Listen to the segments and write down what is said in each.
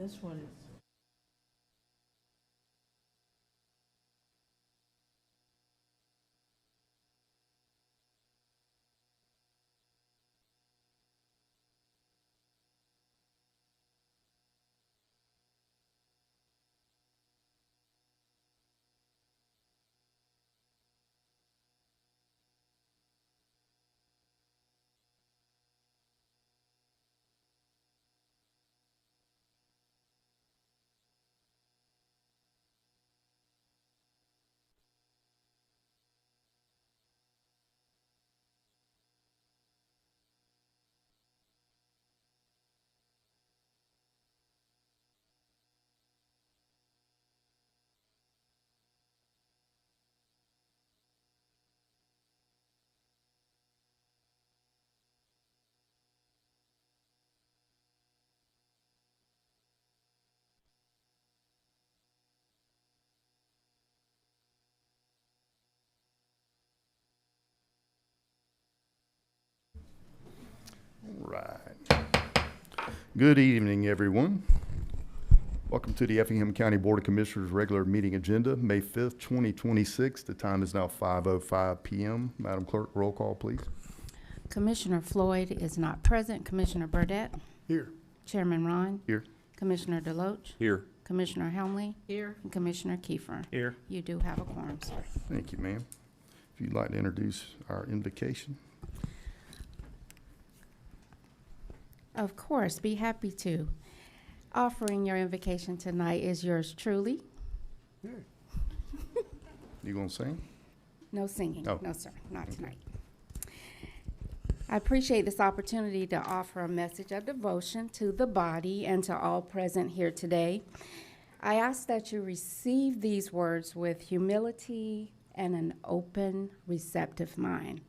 This one is. Right. Good evening, everyone. Welcome to the Effingham County Board of Commissioners regular meeting agenda, May 5th, 2026. The time is now 5:05 p.m. Madam Clerk, roll call, please. Commissioner Floyd is not present. Commissioner Burdette? Here. Chairman Ron? Here. Commissioner Deloach? Here. Commissioner Helmley? Here. And Commissioner Kiefer? Here. You do have a quorum, sir. Thank you, ma'am. If you'd like to introduce our invocation. Of course, be happy to. Offering your invocation tonight is yours truly. You gonna sing? No singing. Oh. No, sir, not tonight. I appreciate this opportunity to offer a message of devotion to the body and to all present here today. I ask that you receive these words with humility and an open, receptive mind.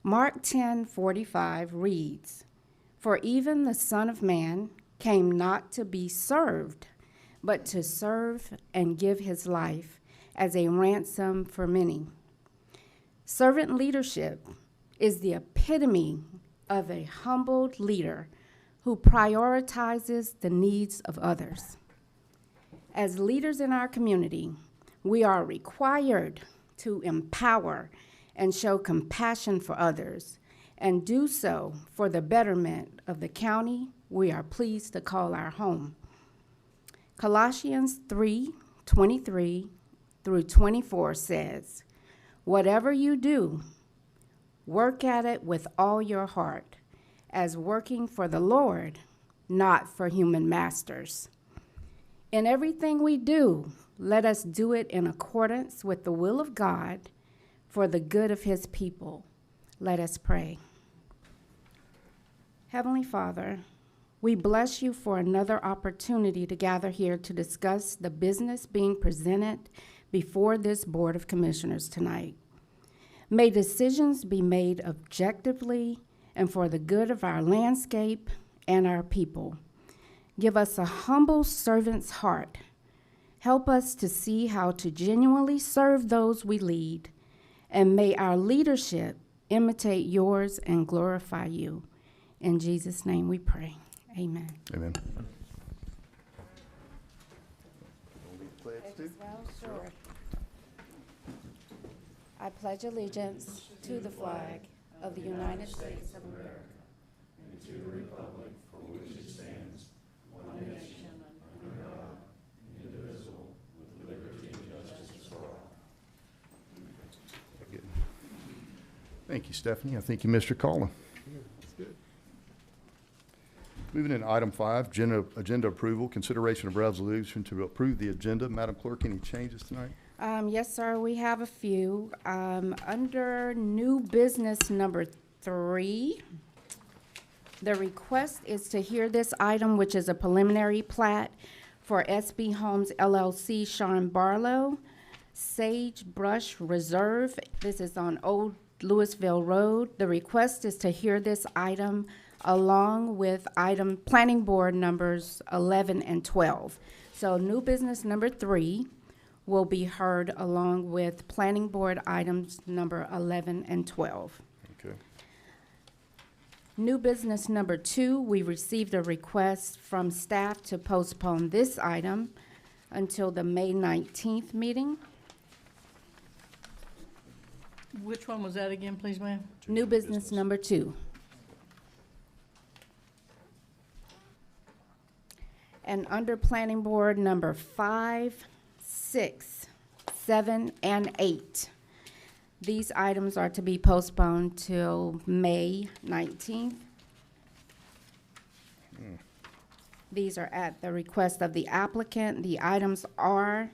Mark 10:45 reads, "For even the Son of Man came not to be served, but to serve and give his life as a ransom for many." Servant leadership is the epitome of a humbled leader who prioritizes the needs of others. As leaders in our community, we are required to empower and show compassion for others, and do so for the betterment of the county we are pleased to call our home. Colossians 3:23 through 24 says, "Whatever you do, work at it with all your heart, as working for the Lord, not for human masters. In everything we do, let us do it in accordance with the will of God for the good of his people." Let us pray. Heavenly Father, we bless you for another opportunity to gather here to discuss the business being presented before this Board of Commissioners tonight. May decisions be made objectively and for the good of our landscape and our people. Give us a humble servant's heart. Help us to see how to genuinely serve those we lead, and may our leadership imitate yours and glorify you. In Jesus' name we pray. Amen. Amen. Sure. I pledge allegiance to the flag of the United States of America and to the republic for which it stands, one nation, under God, indivisible, with liberty and justice for all. Good. Thank you, Stephanie. I think you missed your calling. Moving into item 5, agenda approval, consideration of resolution to approve the agenda. Madam Clerk, any changes tonight? Yes, sir, we have a few. Under new business number 3, the request is to hear this item, which is a preliminary plat for SB Homes LLC, Sean Barlow, Sagebrush Reserve. This is on Old Louisville Road. The request is to hear this item along with item planning board numbers 11 and 12. So new business number 3 will be heard along with planning board items number 11 and 12. Okay. New business number 2, we received a request from staff to postpone this item until the May 19th meeting. Which one was that again, please, ma'am? New business number 2. And under planning board number 5, 6, 7, and 8. These items are to be postponed till May 19th. These are at the request of the applicant. The items are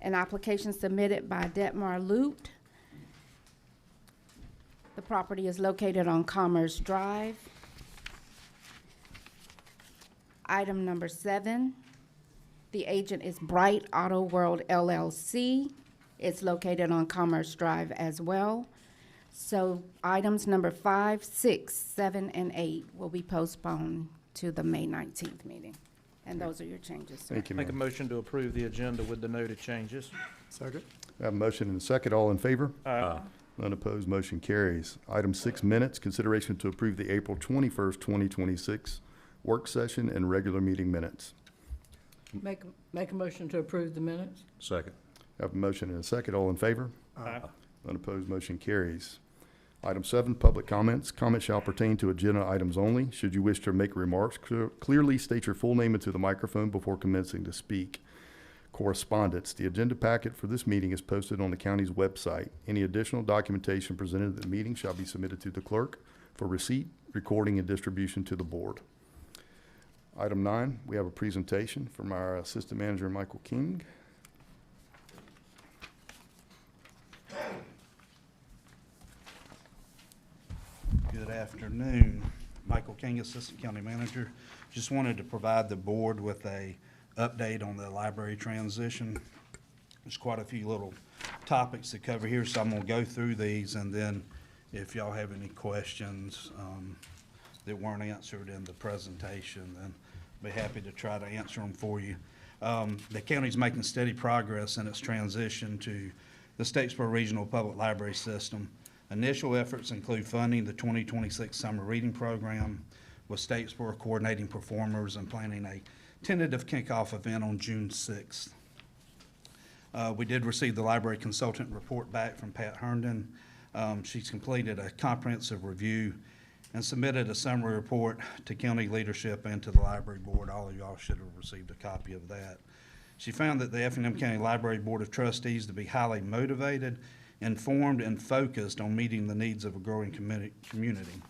an application submitted by Detmar Lute. The property is located on Commerce Drive. Item number 7, the agent is Bright Auto World LLC. It's located on Commerce Drive as well. So items number 5, 6, 7, and 8 will be postponed to the May 19th meeting. And those are your changes, sir. Thank you, Make a ma'am. motion to approve the agenda with the noted changes. Second. I have a motion and a second. All in favor? Aye. None opposed, motion carries. Item 6, minutes, consideration to approve the April 21st, 2026 work session and regular meeting minutes. Make a motion to approve the minutes? Second. I have a motion and a second. All in favor? Aye. None opposed, motion carries. Item 7, public comments. Comments shall pertain to agenda items only. Should you wish to make remarks, clearly state your full name into the microphone before commencing to speak. Correspondence. The agenda packet for this meeting is posted on the county's website. Any additional documentation presented at the meeting shall be submitted to the clerk for receipt, recording, and distribution to the board. Item 9, we have a presentation from our Assistant Manager, Michael King. Good afternoon. Michael King, Assistant County Manager. Just wanted to provide the board with a update on the library transition. There's quite a few little topics to cover here, so I'm gonna go through these, and then if y'all have any questions that weren't answered in the presentation, then be happy to try to answer them for you. The county's making steady progress in its transition to the Statesboro Regional Public Library System. Initial efforts include funding the 2026 summer reading program, with Statesboro coordinating performers and planning a tentative kickoff event on June 6th. We did receive the library consultant report back from Pat Herndon. She's completed a comprehensive review and submitted a summary report to county leadership and to the library board. All of y'all should have received a copy of that. She found that the Effingham County Library Board of Trustees to be highly motivated, informed, and focused on meeting the needs of a growing community.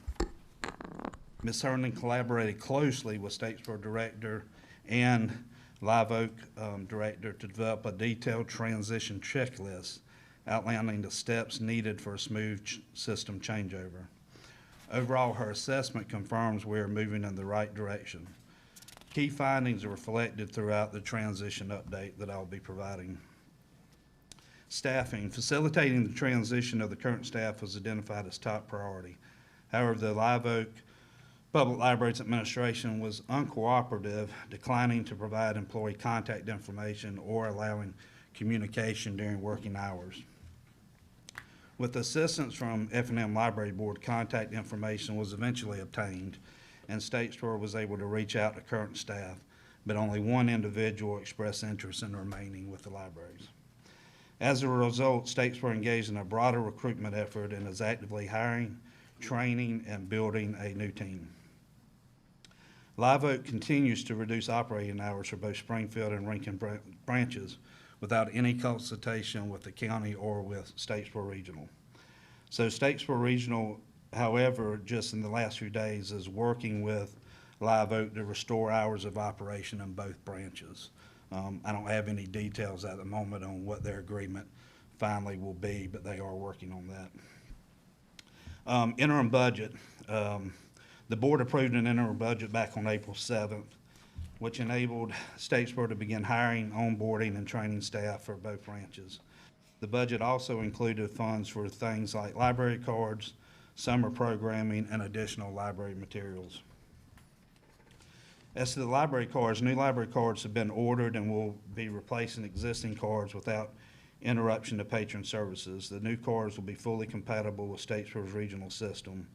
Ms. Herndon collaborated closely with Statesboro Director and Live Oak Director to develop a detailed transition checklist outlining the steps needed for a smooth system changeover. Overall, her assessment confirms we are moving in the right direction. Key findings are reflected throughout the transition update that I'll be providing. Staffing. Facilitating the transition of the current staff was identified as top priority. However, the Live Oak Public Libraries Administration was uncooperative, declining to provide employee contact information or allowing communication during working hours. With assistance from Effingham Library Board, contact information was eventually obtained, and Statesboro was able to reach out to current staff, but only one individual expressed interest in remaining with the libraries. As a result, Statesboro engaged in a broader recruitment effort and is actively hiring, training, and building a new team. Live Oak continues to reduce operating hours for both Springfield and Rankin branches without any consultation with the county or with Statesboro Regional. So Statesboro Regional, however, just in the last few days is working with Live Oak to restore hours of operation in both branches. I don't have any details at the moment on what their agreement finally will be, but they are working on that. Interim budget. The board approved an interim budget back on April 7th, which enabled Statesboro to begin hiring, onboarding, and training staff for both branches. The budget also included funds for things like library cards, summer programming, and additional library materials. As to the library cards, new library cards have been ordered and will be replacing existing cards without interruption to patron services. The new cards will be fully compatible with Statesboro's regional system.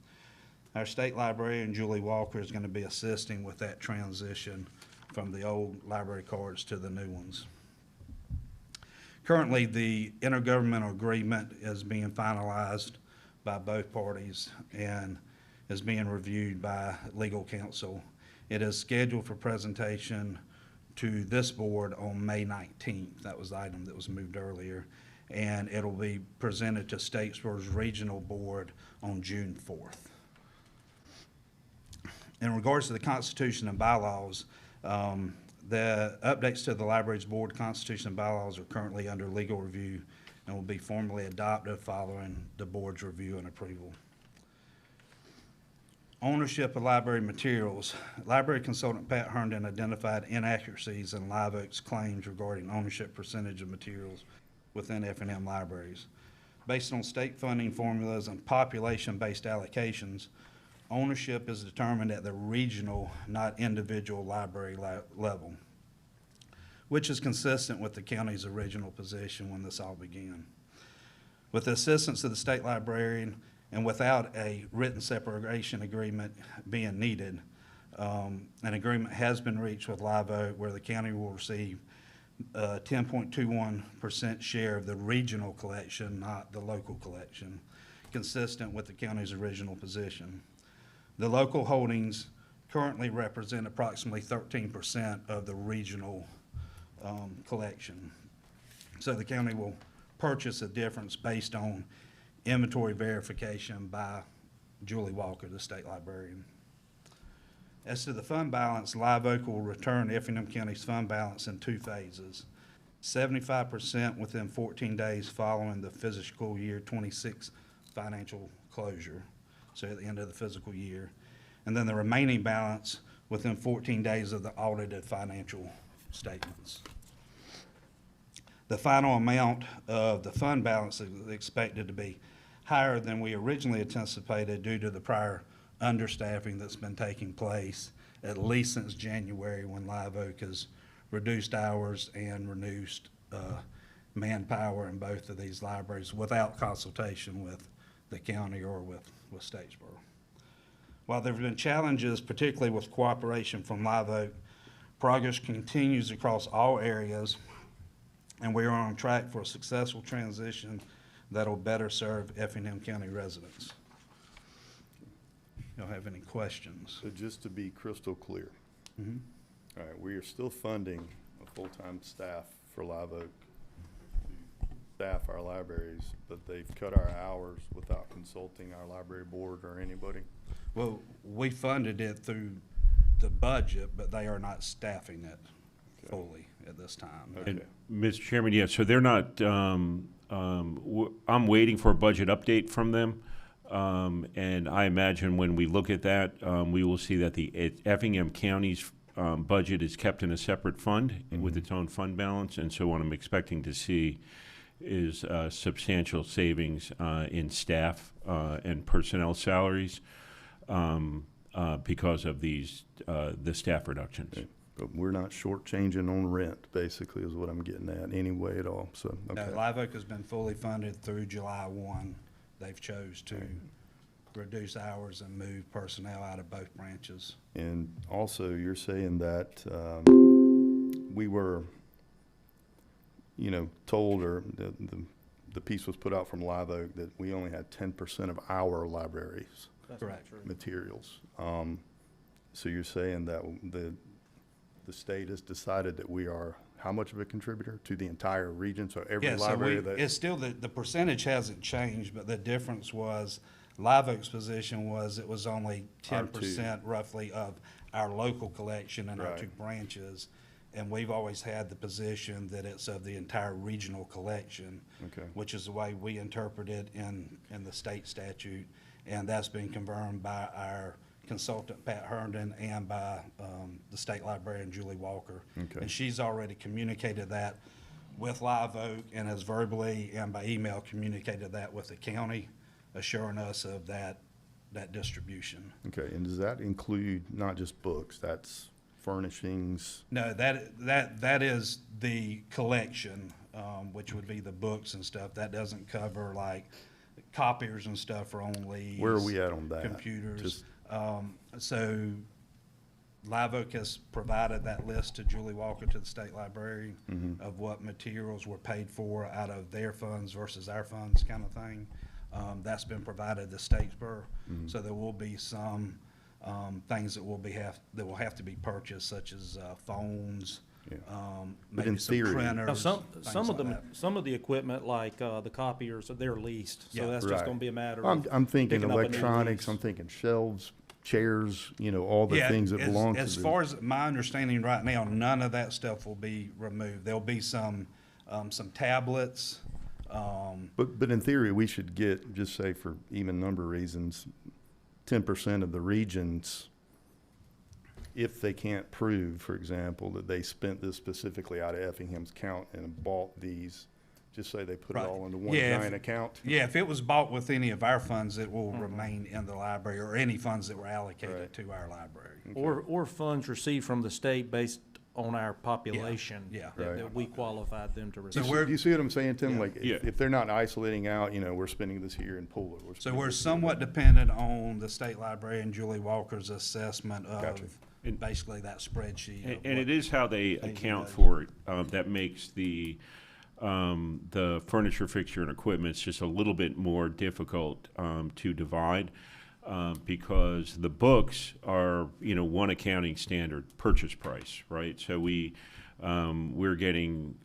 Our state librarian, Julie Walker, is going to be assisting with that transition from the old library cards to the new ones. Currently, the intergovernmental agreement is being finalized by both parties and is being reviewed by legal counsel. It is scheduled for presentation to this board on May 19th. That was the item that was moved earlier. And it'll be presented to Statesboro's regional board on June 4th. In regards to the Constitution and bylaws, the updates to the library's board constitution and bylaws are currently under legal review and will be formally adopted following the board's review and approval. Ownership of library materials. Library consultant Pat Herndon identified inaccuracies in Live Oak's claims regarding ownership percentage of materials within Effingham libraries. Based on state funding formulas and population-based allocations, ownership is determined at the regional, not individual library level, which is consistent with the county's original position when this all began. With the assistance of the state librarian and without a written separation agreement being needed, an agreement has been reached with Live Oak where the county will receive 10.21% share of the regional collection, not the local collection, consistent with the county's original position. The local holdings currently represent approximately 13% of the regional collection. So the county will purchase a difference based on inventory verification by Julie Walker, the state librarian. As to the fund balance, Live Oak will return Effingham County's fund balance in 2 phases. 75% within 14 days following the fiscal year 26 financial closure, so at the end of the fiscal year. And then the remaining balance within 14 days of the audited financial statements. The final amount of the fund balance is expected to be higher than we originally anticipated due to the prior understaffing that's been taking place at least since January, when Live Oak has reduced hours and reduced manpower in both of these libraries without consultation with the county or with Statesboro. While there have been challenges, particularly with cooperation from Live Oak, progress continues across all areas, and we are on track for a successful transition that will better serve Effingham County residents. Y'all have any questions? So just to be crystal clear, Mhm. all right, we are still funding a full-time staff for Live Oak to staff our libraries, but they've cut our hours without consulting our library board or anybody? Well, we funded it through the budget, but they are not staffing it fully at this time. Okay. And, Mr. Chairman, yeah, so they're not, I'm waiting for a budget update from them. And I imagine when we look at that, we will see that the Effingham County's budget is kept in a separate fund with its own fund balance. And so what I'm expecting to see is substantial savings in staff and personnel salaries because of these the staff reductions. Okay. But we're not shortchanging on rent, basically, is what I'm getting at, anyway at all, so, No, okay. Live Oak has been fully funded through July 1. They've chose to reduce hours and move personnel out of both branches. And also, you're saying that we were, told, or the piece was put out from Live Oak that we only had 10% of our libraries Correct. materials. So you're saying that the state has decided that we are how much of a contributor to the entire region? So every Yeah, so library that. it's still, the percentage hasn't changed, but the difference was Live Oak's position was it was only Our 10% roughly of our local collection in our Right. 2 branches. And we've always had the position that it's of the entire regional collection, Okay. which is the way we interpret it in the state statute. And that's been confirmed by our consultant, Pat Herndon, and by the state librarian, Julie Walker. Okay. And she's already communicated that with Live Oak and has verbally and by email communicated that with the county, assuring us of that distribution. Okay, and does that include not just books, that's furnishings? No, that is the collection, which would be the books and stuff. That doesn't cover like copiers and stuff are on lease. Where are we at on that? Computers. Just- So Live Oak has provided that list to Julie Walker, to the state library, of what materials were paid for out of their funds versus our funds, kind of thing. That's been provided to Statesboro. So there will be some things that will have to be purchased, such as phones, Yeah. maybe in some theory- printers. Now, some things of like the, that. some of the equipment, like, the copiers, they're leased, Yeah. so that's Right. just gonna be a matter I'm, of. I'm thinking picking up a new electronics, lease. I'm thinking shelves, chairs, all the Yeah, things that belong to as the. far as my understanding right now, none of that stuff will be removed. There'll be some tablets, But in theory, we should get, just say for even number reasons, 10% of the regions, if they can't prove, for example, that they spent this specifically out of Effingham's account and bought these, just say they put it Right. all into one Yeah, if- giant account. yeah, if it was bought with any of our funds, it will remain in the library, or any funds that were allocated Right. to our library. Or funds received from the state based on our population. yeah. Right. That we qualified them to So receive. we're- Do you see what I'm saying, Tim? Yeah. Like, Yeah. if they're not isolating out, we're spending this here in Pooler. So spending we're this here. somewhat dependent on the state librarian, Julie Walker's assessment Gotcha. of basically that spreadsheet. of And what- it is how they Thank you, account guys. for it, that makes the furniture, fixture, and equipment just a little bit more difficult to divide, because the books are, one accounting standard, purchase price, right? So we're getting,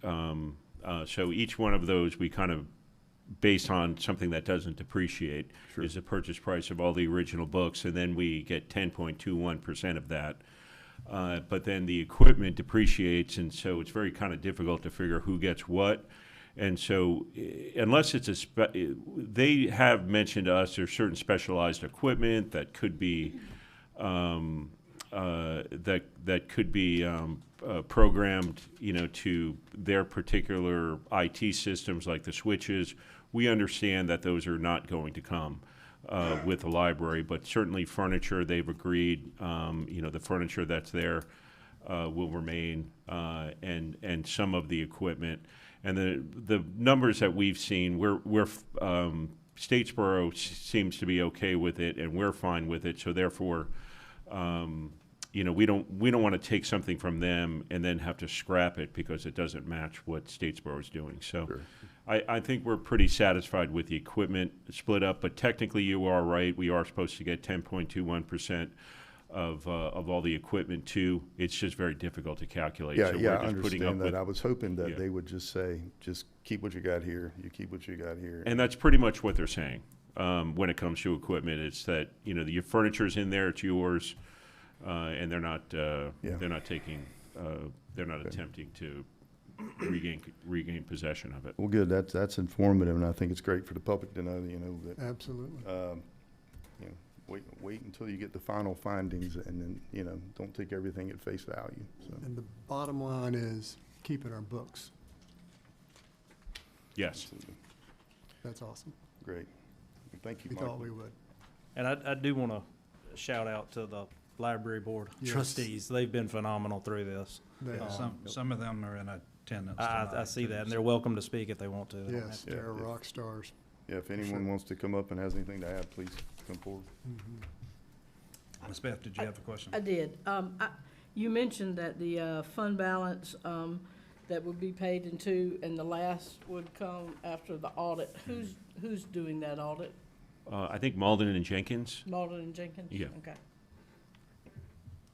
so each one of those, we kind of, based on something that doesn't depreciate, Sure. is the purchase price of all the original books, and then we get 10.21% of that. But then the equipment depreciates, and so it's very kind of difficult to figure who gets what. And so, unless it's they have mentioned to us there's certain specialized equipment that could be that could be programmed, to their particular IT systems, like the switches. We understand that those are not going to come with the library, but certainly furniture, they've agreed, the furniture that's there will remain, and some of the equipment. And the numbers that we've seen, Statesboro seems to be okay with it, and we're fine with it. So therefore, we don't want to take something from them and then have to scrap it because it doesn't match what Statesboro is doing. So Sure. I think we're pretty satisfied with the equipment split up, but technically you are right. We are supposed to get 10.21% of all the equipment too. It's just very difficult to calculate. Yeah, So yeah, we're I just putting up understand that. with- I was hoping that Yeah. they would just say, just keep what you got here, you keep what you got here. And that's pretty much what they're saying when it comes to equipment. It's that your furniture's in there, it's yours, and they're not taking, they're not Okay. attempting to regain possession of it. Well, good, that's informative, and I think it's great for the public to know, that, Absolutely. wait until you get the final findings, and then, don't take everything at face value, so. And the bottom line is keeping our books. Yes. That's awesome. Great. Well, thank you, We Michael. thought we would. And I do want to shout out to the library board Yes. trustees. They've been phenomenal through this. They Yeah, are. some of them are in attendance I tonight, see too, that, and so- they're welcome to speak if they want to. They don't Yes, have Yeah, they're yeah. rock stars. Yeah, if anyone sure. wants to come up and has anything to add, please come forward. Ms. Beth, did you have a question? I did. You mentioned that the fund balance that would be paid in two, and the last would come after the audit. Who's doing that audit? I think Malden and Jenkins. Malden and Jenkins? Yeah. Okay.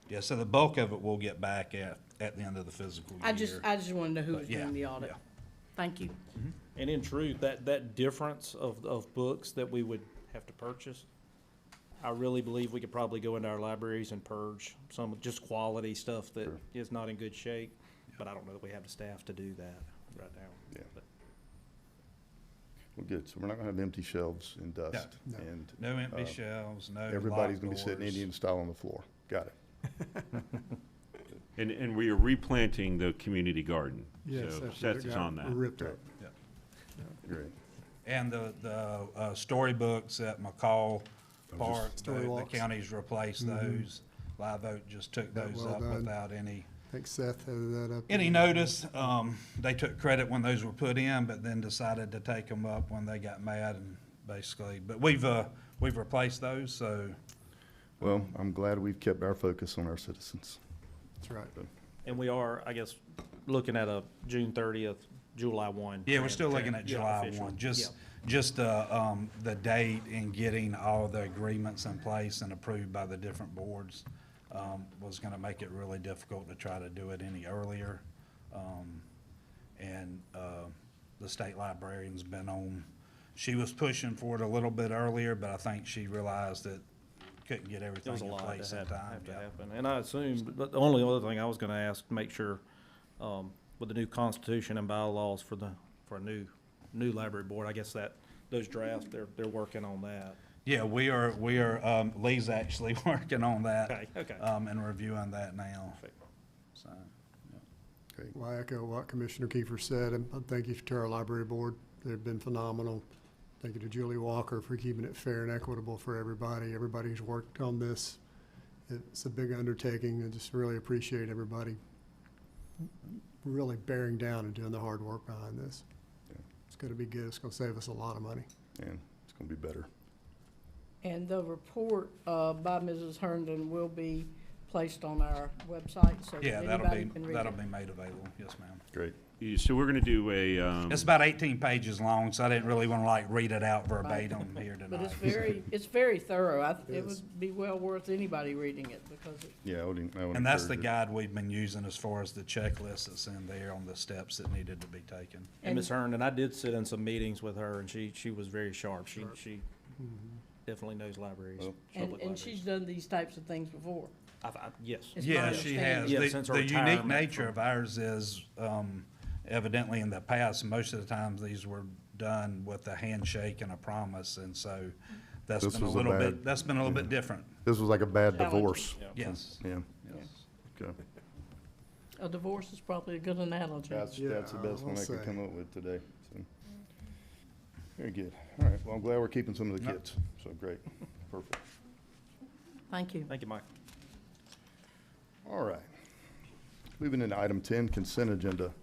Yeah, so the bulk of it we'll get back at the end of the physical year. I just want to know who But was yeah, doing the audit. yeah. Thank you. And in truth, that difference of books that we would have to purchase, I really believe we could probably go into our libraries and purge some just quality stuff that Sure. is not in good shape. But I don't know that we have the staff to do that right now. Yeah. But Well, good, so we're not gonna have empty shelves and dust, No. and No empty Uh, shelves, no everybody's locked gonna be sitting doors. Indian style on the floor. Got it. And we are replanting the community garden. Yes, So that's Seth what is got on that. ripped up. Great. And the storybooks at McCall Park, Story the walks. county's replaced those. Live Oak just took Yeah, those well up done. without any I think Seth headed that up. notice. They took credit when those were put in, but then decided to take them up when they got mad and basically. But we've replaced those, so Well, I'm glad we've kept our focus on our citizens. That's right. And we are, I guess, looking at a June 30th, July 1. yeah, we're still looking at Yeah, July official. 1. Yeah. Just the date and getting all the agreements in place and approved by the different boards was gonna make it really difficult to try to do it any earlier. And the state librarian's been on, she was pushing for it a little bit earlier, but I think she realized that couldn't get There was everything a in lot place that in had to time. have to Yeah. happen. And I assumed, but the only other thing I was gonna ask, make sure, with the new constitution and bylaws for a new library board, I guess that, those drafts, they're working on that. Yeah, we are, Lee's actually working on that. Okay. And reviewing that now, Perfect. so. Great. Well, I echo what Commissioner Kiefer said, and thank you to our library board. They've been phenomenal. Thank you to Julie Walker for keeping it fair and equitable for everybody. Everybody who's worked on this. It's a big undertaking, and just really appreciate everybody really bearing down and doing the hard work behind this. Yeah. It's gonna be good. It's gonna save us a lot of money. And it's gonna be better. And the report by Mrs. Herndon will be placed on our website so that Yeah, anybody can read that'll it. be made available, yes, ma'am. Great. So we're gonna do a, It's about 18 pages long, so I didn't really want to like read it out verbatim here But tonight. it's very thorough. It Yes. would be well worth anybody reading it because Yeah, I would And that's the encourage it. guide we've been using as far as the checklist that's in there on the steps that needed to be taken. And Ms. Herndon, I did sit in some meetings with her, and she was very sharp. She definitely knows libraries, Well, public And libraries. she's done these types of things before. Yes. It's my Yeah, she has. understanding. Yeah, The since her the unique retirement nature from- of ours is, evidently in the past, most of the times these were done with a handshake and a promise, and so that's This been a was a little bad- bit, that's been a little bit different. This was like a bad Challenging. divorce. Yeah. Yes. Yeah, Yes. okay. A divorce is probably a good analogy. That's Yeah, the best one I'll I could say. come up with today, so. Very good. All right, well, I'm glad we're keeping some of the Yep. kids, so great, perfect. Thank you. Thank you, Mike. All right. Moving into item 10, consent agenda.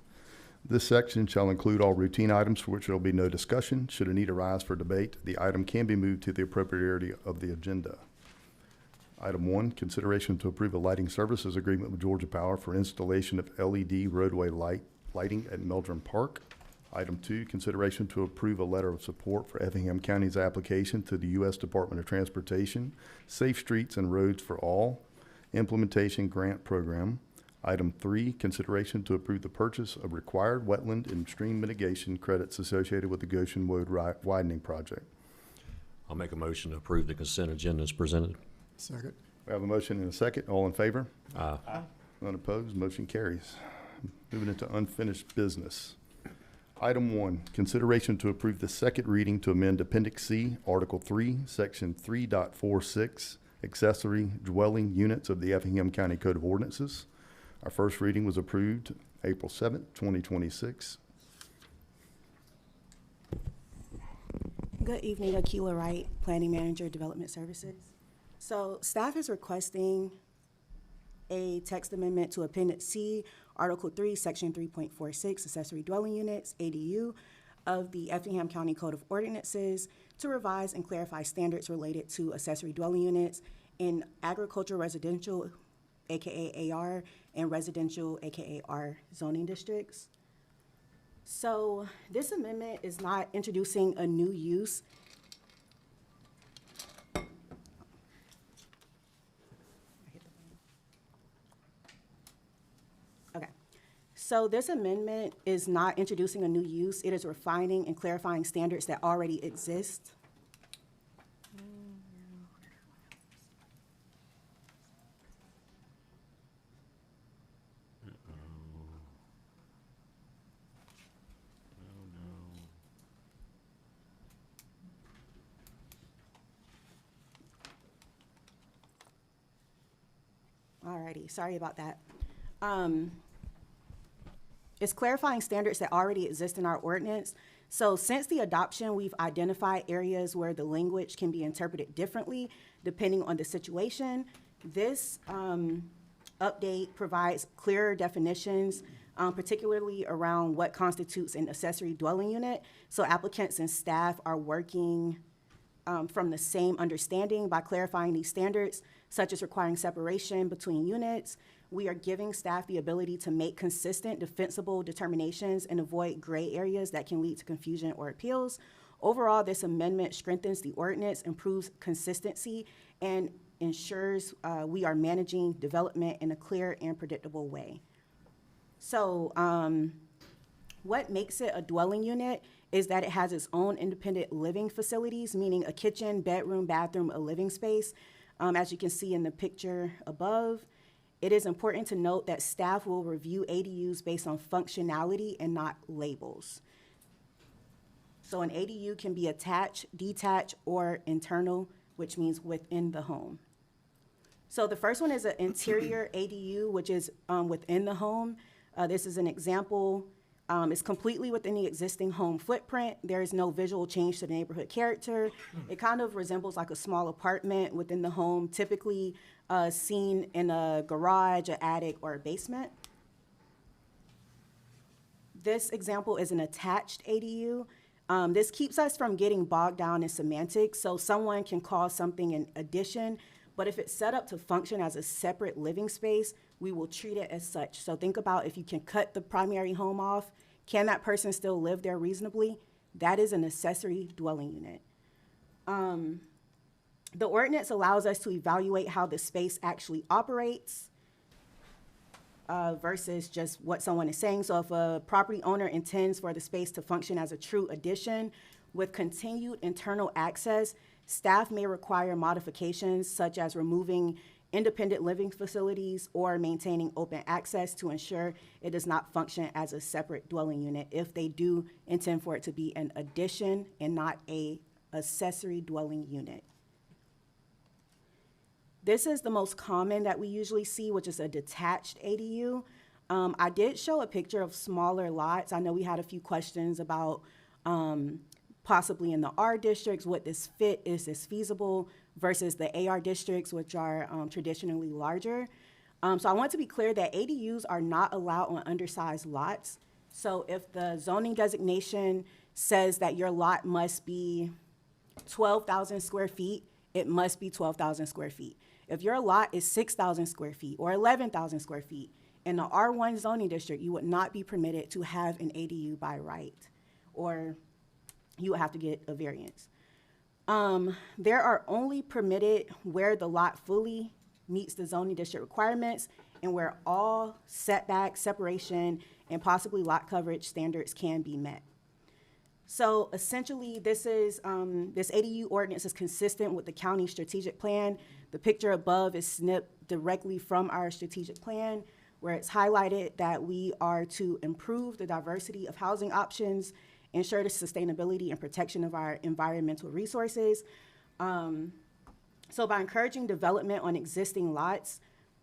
This section shall include all routine items for which there will be no discussion. Should a need arise for debate, the item can be moved to the appropriate area of the agenda. Item 1, consideration to approve a lighting services agreement with Georgia Power for installation of LED roadway lighting at Meldrum Park. Item 2, consideration to approve a letter of support for Effingham County's application to the U.S. Department of Transportation, Safe Streets and Roads for All Implementation Grant Program. Item 3, consideration to approve the purchase of required wetland and stream mitigation credits associated with the Goshen Road widening project. I'll make a motion to approve the consent agenda as presented. Second. We have a motion and a second. All in favor? Aye. None opposed, motion carries. Moving into unfinished business. Item 1, consideration to approve the second reading to amend Appendix C, Article 3, Section 3.46, accessory dwelling units of the Effingham County Code of Ordinances. Our first reading was approved April 7th, 2026. Good evening, Akila Wright, Planning Manager, Development Services. So staff is requesting a text amendment to Appendix C, Article 3, Section 3.46, accessory dwelling units, ADU, of the Effingham County Code of Ordinances to revise and clarify standards related to accessory dwelling units in agricultural residential, AKA AR, and residential, AKA R zoning districts. So this amendment is not introducing a new use. Okay. So this amendment is not introducing a new use. It is refining and clarifying standards that already exist. Alrighty, sorry about that. It's clarifying standards that already exist in our ordinance. So since the adoption, we've identified areas where the language can be interpreted differently depending on the situation. This update provides clearer definitions, particularly around what constitutes an accessory dwelling unit. So applicants and staff are working from the same understanding by clarifying these standards, such as requiring separation between units. We are giving staff the ability to make consistent, defensible determinations and avoid gray areas that can lead to confusion or appeals. Overall, this amendment strengthens the ordinance, improves consistency, and ensures we are managing development in a clear and predictable way. So, what makes it a dwelling unit is that it has its own independent living facilities, meaning a kitchen, bedroom, bathroom, a living space. As you can see in the picture above, it is important to note that staff will review ADUs based on functionality and not labels. So an ADU can be attached, detached, or internal, which means within the home. So the first one is an interior ADU, which is within the home. This is an example. It's completely within the existing home footprint. There is no visual change to the neighborhood character. It kind of resembles like a small apartment within the home, typically seen in a garage, an attic, or a basement. This example is an attached ADU. This keeps us from getting bogged down in semantics, so someone can call something an addition, but if it's set up to function as a separate living space, we will treat it as such. So think about if you can cut the primary home off, can that person still live there reasonably? That is an accessory dwelling unit. The ordinance allows us to evaluate how the space actually operates versus just what someone is saying. So if a property owner intends for the space to function as a true addition with continued internal access, staff may require modifications such as removing independent living facilities or maintaining open access to ensure it does not function as a separate dwelling unit if they do intend for it to be an addition and not a accessory dwelling unit. This is the most common that we usually see, which is a detached ADU. I did show a picture of smaller lots. I know we had a few questions about possibly in the R districts, would this fit, is this feasible, versus the AR districts, which are traditionally larger. So I want to be clear that ADUs are not allowed on undersized lots. So if the zoning designation says that your lot must be 12,000 square feet, it must be 12,000 square feet. If your lot is 6,000 square feet or 11,000 square feet, in the R1 zoning district, you would not be permitted to have an ADU by right, or you would have to get a variance. There are only permitted where the lot fully meets the zoning district requirements and where all setback, separation, and possibly lot coverage standards can be met. So essentially, this ADU ordinance is consistent with the county strategic plan. The picture above is snipped directly from our strategic plan, where it's highlighted that we are to improve the diversity of housing options, ensure the sustainability and protection of our environmental resources. So by encouraging development on existing lots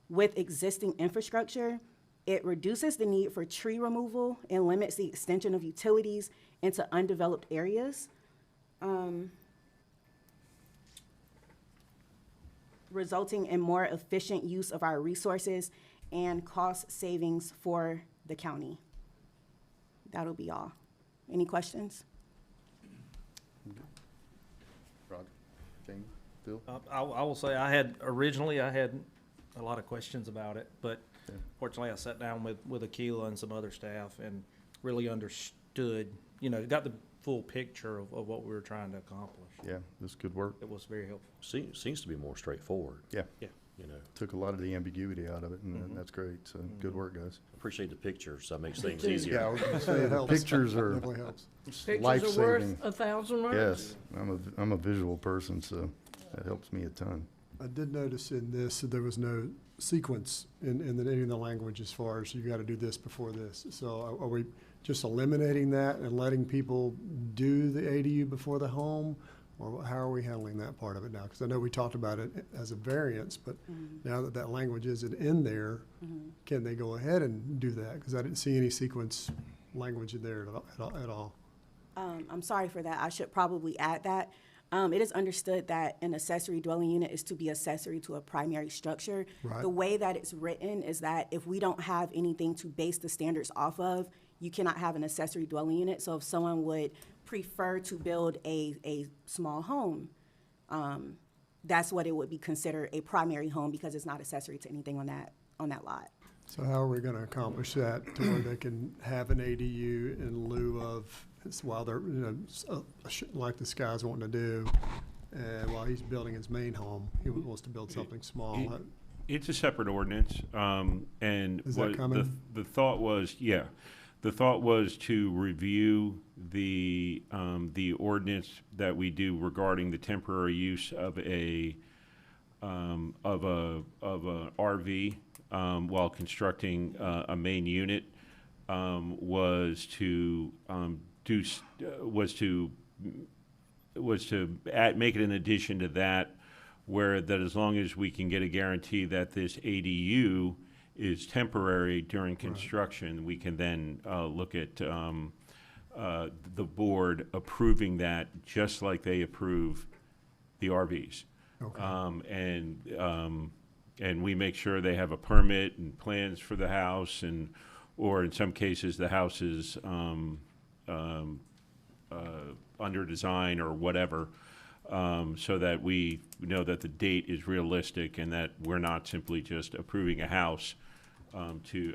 with existing infrastructure, it reduces the need for tree removal and limits the extension of utilities into undeveloped areas, resulting in more efficient use of our resources and cost savings for the county. That'll be all. Any questions? Roger, King, Phil? I will say, originally I had a lot of questions about it, but Yeah. fortunately I sat down with Akila and some other staff and really understood, got the full picture of what we were trying to accomplish. Yeah, this could work. It was very helpful. Seems to be more straightforward, Yeah, Yeah. took a lot of the ambiguity out of it, and that's great. So good work, guys. Appreciate the pictures, that makes things too. easier. Yeah, I was gonna say, It the helps. pictures are Definitely helps. Pictures are life-saving. worth 1,000 words. Yes, I'm a visual person, so that helps me a ton. I did notice in this that there was no sequence in the language as far as you got to do this before this. So are we just eliminating that and letting people do the ADU before the home? Or how are we handling that part of it now? Because I know we talked about it as a variance, but now that that language isn't in there, can they go ahead and do that? Because I didn't see any sequence language in there at all. I'm sorry for that. I should probably add that. It is understood that an accessory dwelling unit is to be accessory to a primary structure. Right. The way that it's written is that if we don't have anything to base the standards off of, you cannot have an accessory dwelling unit. So if someone would prefer to build a small home, that's what it would be considered a primary home because it's not accessory to anything on that lot. So how are we gonna accomplish that to where they can have an ADU in lieu of, it's while they're, like this guy's wanting to do, and while he's building his main home, he wants to build something small. It's a separate ordinance, and Is that coming? the thought was, the thought was to review the ordinance that we do regarding the temporary use of a RV while constructing a main unit, was to make it an addition to that, where that as long as we can get a guarantee that this ADU is temporary during construction, we can then look at the board approving that just like they approve the RVs. Okay. And we make sure they have a permit and plans for the house, or in some cases, the house is under design or whatever, so that we know that the date is realistic and that we're not simply just approving a house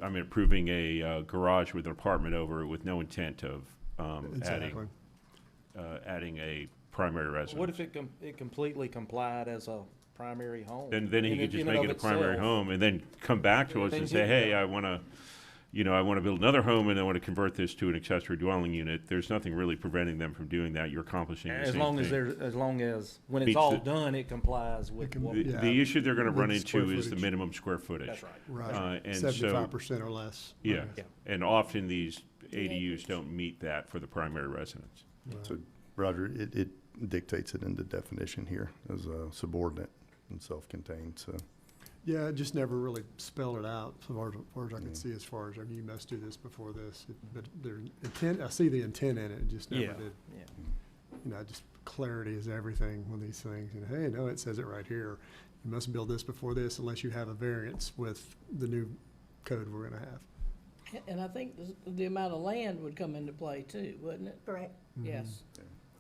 approving a garage with an apartment over it with no intent of Exactly. adding a primary residence. What if it completely complied as a primary home? Then he In could just in and make of it a primary itself? home and then come back to us Then and he say, could hey, go. I want to build another home and I want to convert this to an accessory dwelling unit. There's nothing really preventing them from doing that. You're accomplishing the As same long as thing. as long as, when it's Meets all the- done, it complies with can- what. The, Yeah. the issue they're going to With run the square into is the footage. minimum square footage. That's right. Right, and so- 75% or less. Yeah, Right. Yeah. and often these ADUs don't meet that for the primary residence. So, Roger, it dictates it in the definition here as a subordinate and self-contained, so. Yeah, it just never really spelled it out, as far as I can see, as far as, you must do this before this. But their intent, I see the intent in it, it just never Yeah, did. yeah. Just clarity is everything with these things. Hey, no, it says it right here. You must build this before this unless you have a variance with the new code we're gonna have. And I think the amount of land would come into play too, wouldn't it? Correct. Yes.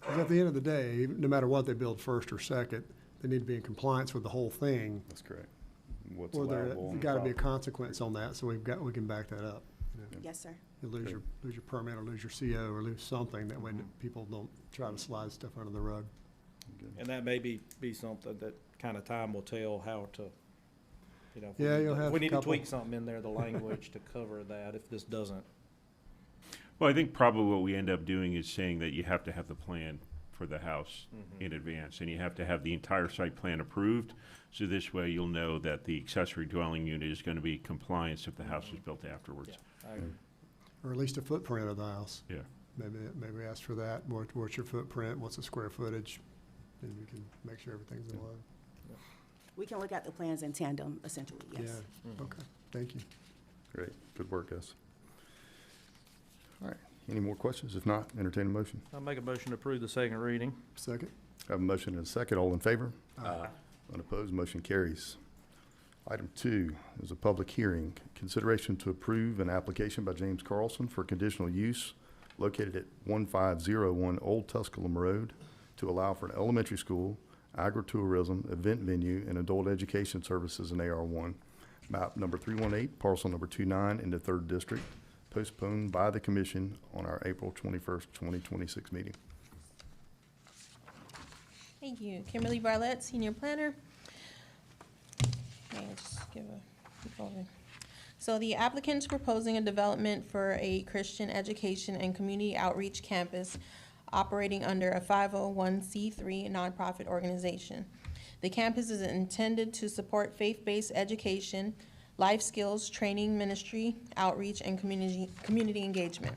'Cause at the end of the day, no matter what they build first or second, they need to be in compliance with the whole thing. That's correct. What's Or there's allowable on the gotta be a property. consequence on that, so we can back that up. Yes, sir. You lose your permit or lose your CO or lose something, that way people don't try to slide stuff under the rug. And that may be something that kind of time will tell how to, if we Yeah, need you'll to- have we a need to couple. tweak something in there, the language to cover that if this doesn't. Well, I think probably what we end up doing is saying that you have to have the plan for the house in advance, and you have to have the entire site plan approved. So this way you'll know that the accessory dwelling unit is going to be compliance if the house is built afterwards. Yeah, I agree. Or at least a footprint of the house. Yeah. Maybe ask for that. What's your footprint? What's the square footage? And we can make sure everything's in line. We can look at the plans in tandem, essentially, yes. Yeah, okay, thank you. Great, good work, guys. All right, any more questions? If not, entertain a motion. I'll make a motion to approve the second reading. Second? Have a motion and a second, all in favor? Unopposed, motion carries. Item 2 is a public hearing. Consideration to approve an application by James Carlson for conditional use located at 1501 Old Tusculum Road to allow for an elementary school, agritourism, event venue, and adult education services in AR1. Map number 318, parcel number 29 in the 3rd District, postponed by the commission on our April 21st, 2026 meeting. Thank you. Kimberly Barlett, Senior Planner. May I just give a quick overview? So the applicant's proposing a development for a Christian education and community outreach campus operating under a 501c3 nonprofit organization. The campus is intended to support faith-based education, life skills, training, ministry, outreach, and community engagement.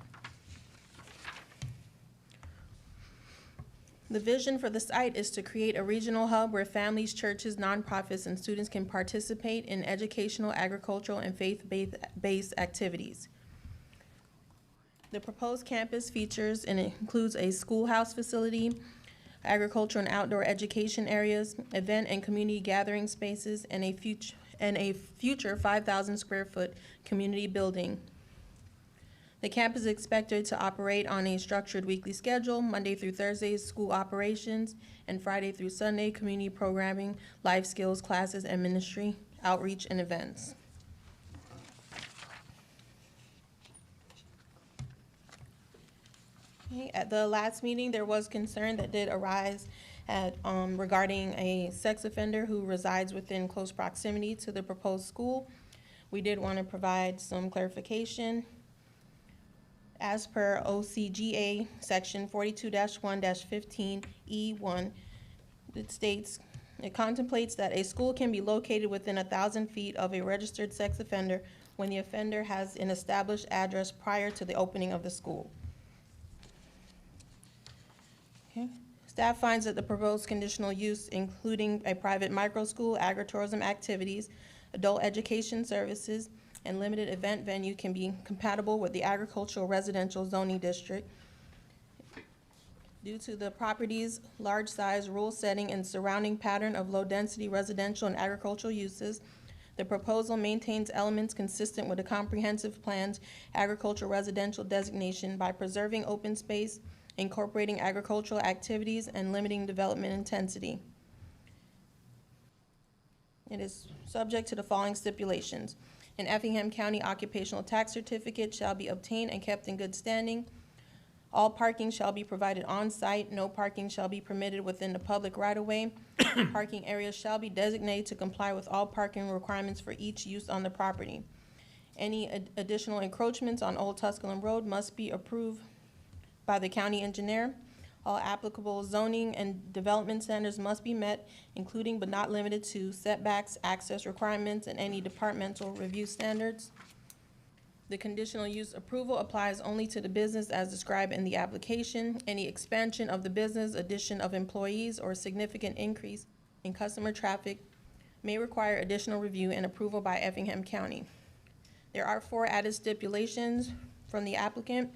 The vision for the site is to create a regional hub where families, churches, nonprofits, and students can participate in educational, agricultural, and faith-based activities. The proposed campus features and includes a schoolhouse facility, agricultural and outdoor education areas, event and community gathering spaces, and a future 5,000 square foot community building. The camp is expected to operate on a structured weekly schedule, Monday through Thursday, school operations, and Friday through Sunday, community programming, life skills classes, and ministry, outreach, and events. Okay, at the last meeting, there was concern that did arise regarding a sex offender who resides within close proximity to the proposed school. We did want to provide some clarification. As per OCGA section 42-1-15E1, it states, it contemplates that a school can be located within 1,000 feet of a registered sex offender when the offender has an established address prior to the opening of the school. Okay. Staff finds that the proposed conditional use, including a private micro school, agritourism activities, adult education services, and limited event venue can be compatible with the agricultural residential zoning district due to the property's large size, rural setting, and surrounding pattern of low-density residential and agricultural uses. The proposal maintains elements consistent with the comprehensive plan's agricultural residential designation by preserving open space, incorporating agricultural activities, and limiting development intensity. It is subject to the following stipulations. An Effingham County occupational tax certificate shall be obtained and kept in good standing. All parking shall be provided on-site. No parking shall be permitted within the public right-of-way. Parking areas shall be designated to comply with all parking requirements for each use on the property. Any additional encroachments on Old Tusculum Road must be approved by the county engineer. All applicable zoning and development standards must be met, including but not limited to setbacks, access requirements, and any departmental review standards. The conditional use approval applies only to the business as described in the application. Any expansion of the business, addition of employees, or significant increase in customer traffic may require additional review and approval by Effingham County. There are 4 added stipulations from the applicant.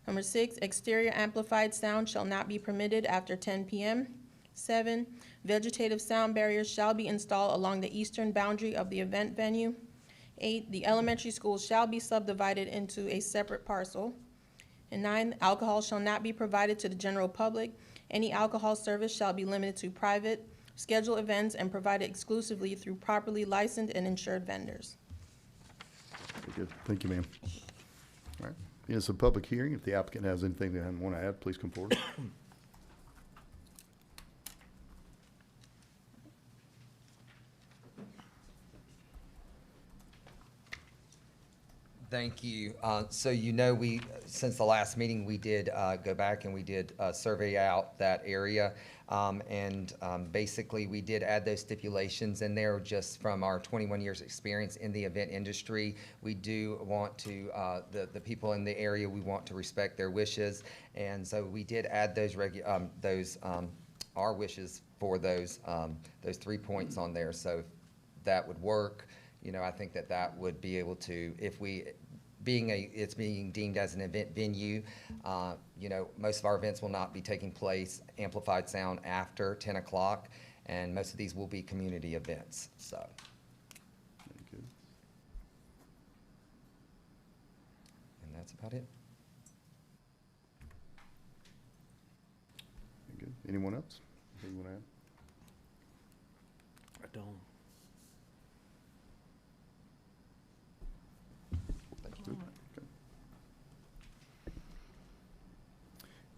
Number 6, exterior amplified sound shall not be permitted after 10 p.m. 7, vegetative sound barriers shall be installed along the eastern boundary of the event venue. 8, the elementary school shall be subdivided into a separate parcel. And 9, alcohol shall not be provided to the general public. Any alcohol service shall be limited to private, scheduled events, and provided exclusively through properly licensed and insured vendors. Very good. Thank you, ma'am. All right. It's a public hearing. If the applicant has anything they want to add, please come forward. Thank you. So since the last meeting, we did go back and we did survey out that area. Basically, we did add those stipulations in there just from our 21 years experience in the event industry. We do want to, the people in the area, we want to respect their wishes. And so we did add those our wishes for those 3 points on there. So if that would work, I think that would be able to, if it's being deemed as an event venue, most of our events will not be taking place amplified sound after 10 o'clock, and most of these will be community events, so. Very good. And that's about it. Very good. Anyone else? Anything you want to add? I don't. Good. Okay.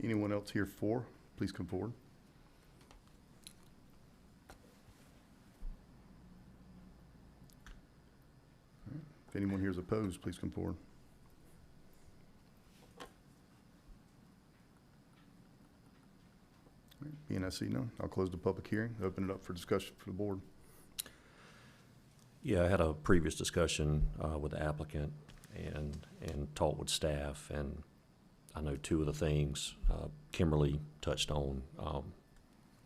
Anyone else here for? Please come forward. All right. If anyone here is opposed, please come forward. All right. Being I see none, I'll close the public hearing, open it up for discussion for the board. Yeah, I had a previous discussion with the applicant and talked with staff, and I know 2 of the things Kimberly touched on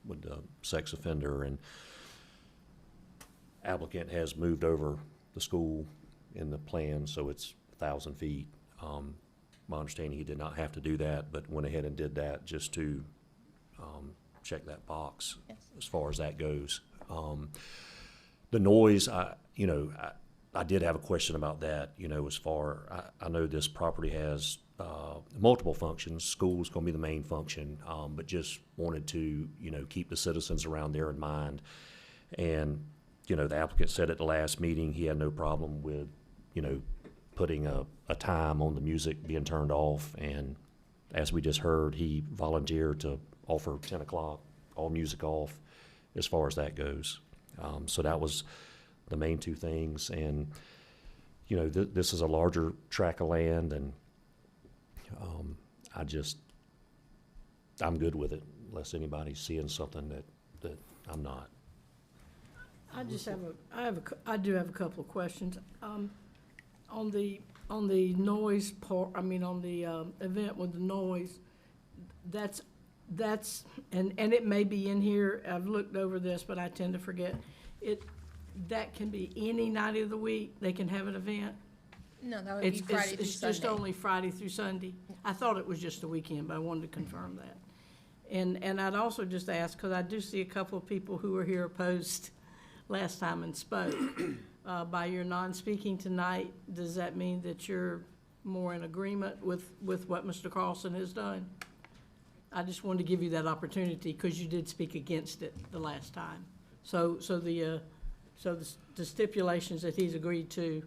with the sex offender, and applicant has moved over the school in the plan, so it's 1,000 feet. My understanding, he did not have to do that, but went ahead and did that just to check that box. Yes. As far as that goes. The noise, I did have a question about that, you know, as far, I know this property has multiple functions. School's gonna be the main function, but just wanted to, you know, keep the citizens around there in mind. And, you know, the applicant said at the last meeting, he had no problem with, you know, putting a time on the music being turned off. And as we just heard, he volunteered to offer 10 o'clock, all music off, as far as that goes. So that was the main two things. And, you know, this is a larger tract of land, and I'm good with it, unless anybody's seeing something that I'm not. I do have a couple of questions. On the noise part, I mean, on the event with the noise, that's, and it may be in here, I've looked over this, but I tend to forget. That can be any night of the week, they can have an event? No, that would be Friday through It's just Sunday. only Friday through Sunday? I thought it was just the weekend, but I wanted to confirm that. And I'd also just ask, because I do see a couple of people who were here opposed last time and spoke. By your non-speaking tonight, does that mean that you're more in agreement with what Mr. Carlson has done? I just wanted to give you that opportunity, because you did speak against it the last time. So the stipulations that he's agreed to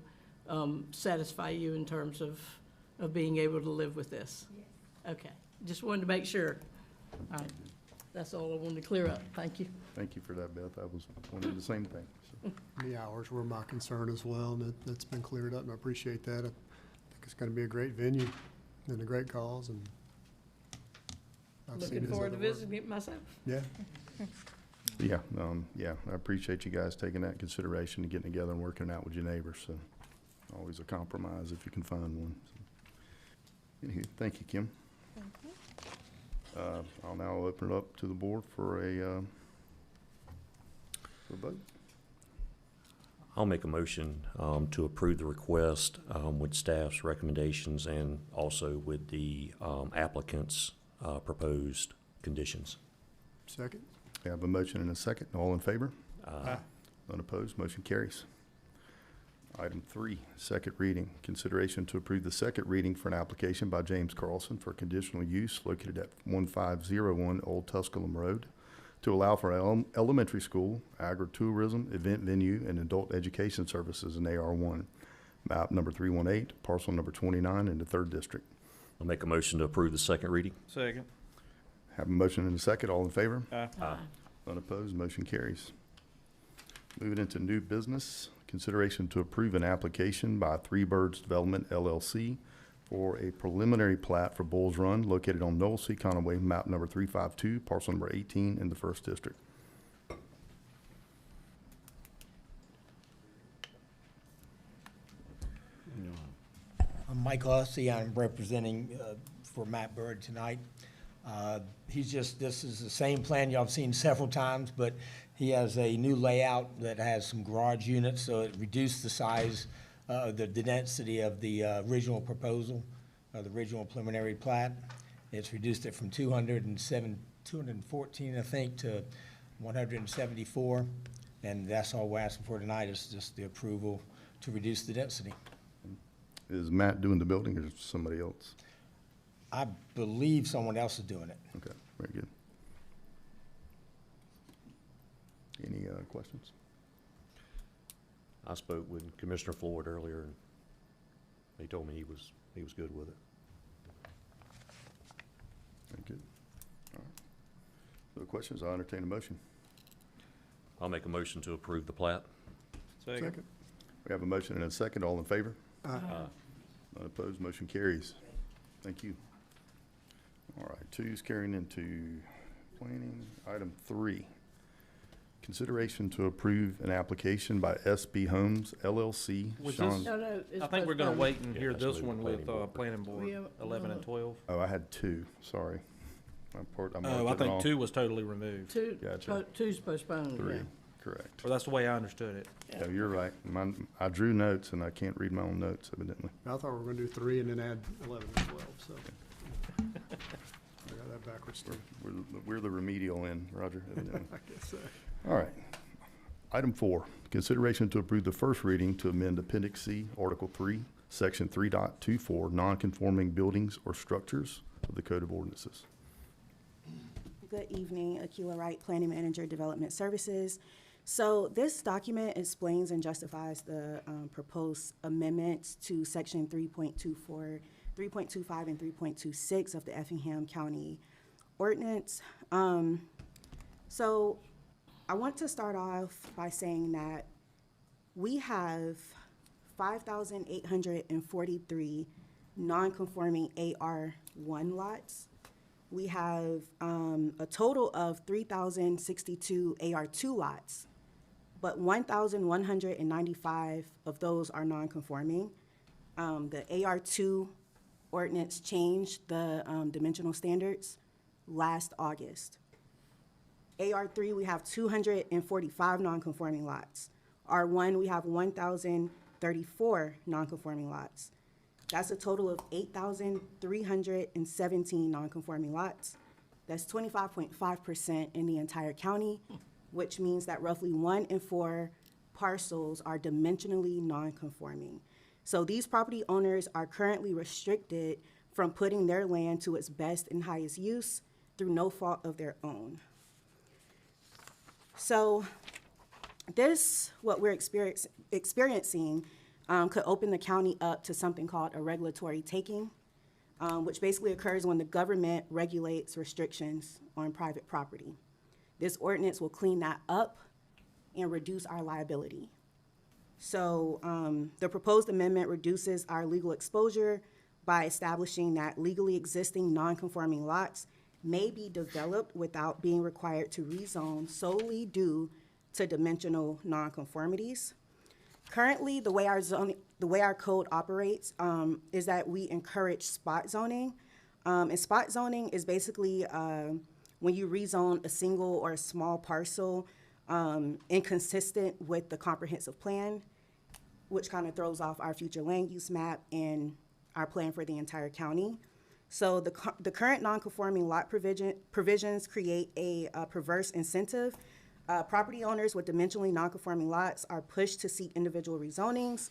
satisfy you in terms of being able to live with this? Yes. Okay, just wanted to make sure. All right, that's all I wanted to clear up. Thank you. Thank you for that, Beth. I was wondering the same thing. So. The hours were my concern as well, and that's been cleared up, and I appreciate that. I think it's gonna be a great venue and a great cause, and I've seen Looking his forward to other work. visiting it myself. Yeah, Yeah, I appreciate you guys taking that into consideration and getting together and working out with your neighbors, so always a compromise if you can find one. So. Anywho, thank you, Kim. Thank you. I'll now open it up to the board for a vote. I'll make a motion to approve the request with staff's recommendations and also with the applicant's proposed conditions. second? We have a motion and a second. All in favor? Aye. None opposed, motion carries. Item 3, second reading. Consideration to approve the second reading for an application by James Carlson for conditional use located at 1501 Old Tusculum Road to allow for elementary school, agritourism, event venue, and adult education services in AR1, map number 318, parcel number 29 in the 3rd District. I'll make a motion to approve the second reading. Second. Have a motion and a second. All in favor? Aye. Aye. None opposed, motion carries. Moving into new business, consideration to approve an application by Three Birds Development LLC for a preliminary plat for Bulls Run located on Noel C. Conaway, map number 352, parcel number 18 in the 1st District. I'm Mike Hussey. I'm representing for Matt Bird tonight. This is the same plan y'all have seen several times, but he has a new layout that has some garage units, so it reduced the size, the density of the original proposal, the original preliminary plat. It's reduced it from 214, I think, to 174, and that's all we're asking for tonight is just the approval to reduce the density. Is Matt doing the building or is somebody else? I believe someone else is doing it. Okay, very good. Any questions? I spoke with Commissioner Floyd earlier, and he told me he was good with it. Very good. All right. No questions, I'll entertain a motion. I'll make a motion to approve the plat. Second. We have a motion and a second. All in favor? Aye. None opposed, motion carries. Thank you. All right, 2 is carrying into planning. Item 3, consideration to approve an application by SB Homes LLC. Was Sean- this- No, it's I think we're gonna postponed. wait and Yeah, hear that's this moving one with planning board. planning board, We have- 11 and 12. Oh, I had 2, sorry. I Oh, I marked it think wrong. 2 was totally removed. Gotcha. Two's postponed, 3, yeah. correct. Or that's the way I understood it. Yeah, you're right. I drew notes and I can't read my own notes evidently. I thought we were gonna do 3 and then add 11 and 12, so. I got that backwards too. We're the remedial end, Roger, evidently. I guess so. All right. Item 4, consideration to approve the first reading to amend Appendix C, Article 3, Section 3.24, non-conforming buildings or structures of the Code of Ordinances. Good evening, Akila Wright, Planning Manager, Development Services. So this document explains and justifies the proposed amendments to Section 3.24, 3.25, and 3.26 of the Effingham County Ordinance. So I want to start off by saying that we have 5,843 non-conforming AR1 lots. We have a total of 3,062 AR2 lots, but 1,195 of those are non-conforming. The AR2 ordinance changed the dimensional standards last August. AR3, we have 245 non-conforming lots. R1, we have 1,034 non-conforming lots. That's a total of 8,317 non-conforming lots. That's 25.5% in the entire county, which means that roughly 1 in 4 parcels are dimensionally non-conforming. So these property owners are currently restricted from putting their land to its best and highest use through no fault of their own. So this, what we're experiencing, could open the county up to something called a regulatory taking, which basically occurs when the government regulates restrictions on private property. This ordinance will clean that up and reduce our liability. So the proposed amendment reduces our legal exposure by establishing that legally existing non-conforming lots may be developed without being required to rezone solely due to dimensional nonconformities. Currently, the way our code operates is that we encourage spot zoning. And spot zoning is basically when you rezone a single or a small parcel inconsistent with the comprehensive plan, which kind of throws off our future land use map and our plan for the entire county. So the current non-conforming lot provisions create a perverse incentive. Property owners with dimensionally non-conforming lots are pushed to seek individual rezonings,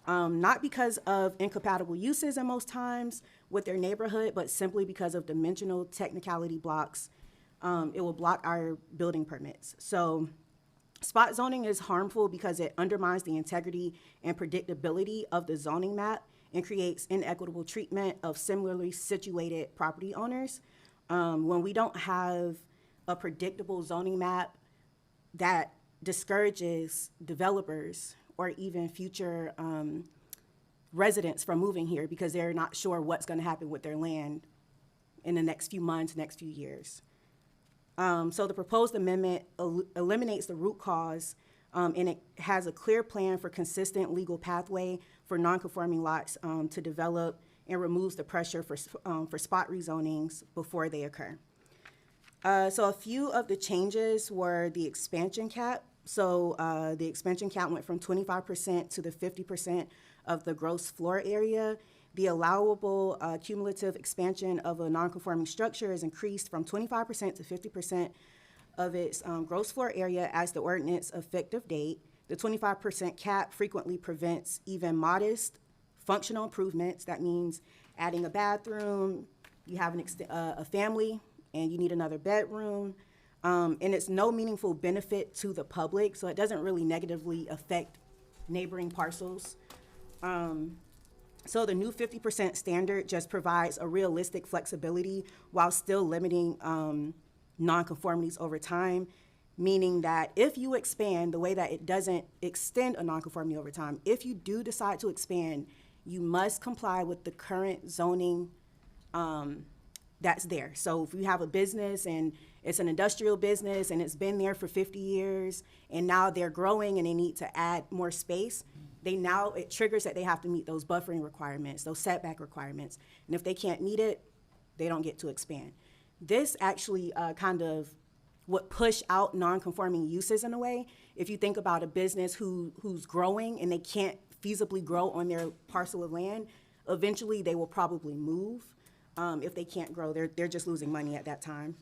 not because of incompatible uses in most times with their neighborhood, but simply because of dimensional technicality blocks. It will block our building permits. So spot zoning is harmful because it undermines the integrity and predictability of the zoning map and creates inequitable treatment of similarly situated property owners. When we don't have a predictable zoning map, that discourages developers or even future residents from moving here because they're not sure what's going to happen with their land in the next few months, next few years. So the proposed amendment eliminates the root cause, and it has a clear plan for consistent legal pathway for non-conforming lots to develop and removes the pressure for spot rezonings before they occur. So a few of the changes were the expansion cap. So the expansion cap went from 25% to the 50% of the gross floor area. The allowable cumulative expansion of a non-conforming structure is increased from 25% to 50% of its gross floor area as the ordinance effective date. The 25% cap frequently prevents even modest functional improvements. That means adding a bathroom, you have a family, and you need another bedroom, and it's no meaningful benefit to the public, so it doesn't really negatively affect neighboring parcels. So the new 50% standard just provides a realistic flexibility while still limiting nonconformities over time, meaning that if you expand the way that it doesn't extend a nonconformity over time, if you do decide to expand, you must comply with the current zoning that's there. So if you have a business and it's an industrial business and it's been there for 50 years and now they're growing and they need to add more space, it triggers that they have to meet those buffering requirements, those setback requirements. And if they can't meet it, they don't get to expand. This actually kind of would push out non-conforming uses in a way. If you think about a business who's growing and they can't feasibly grow on their parcel of land, eventually they will probably move. If they can't grow, they're just losing money at that time.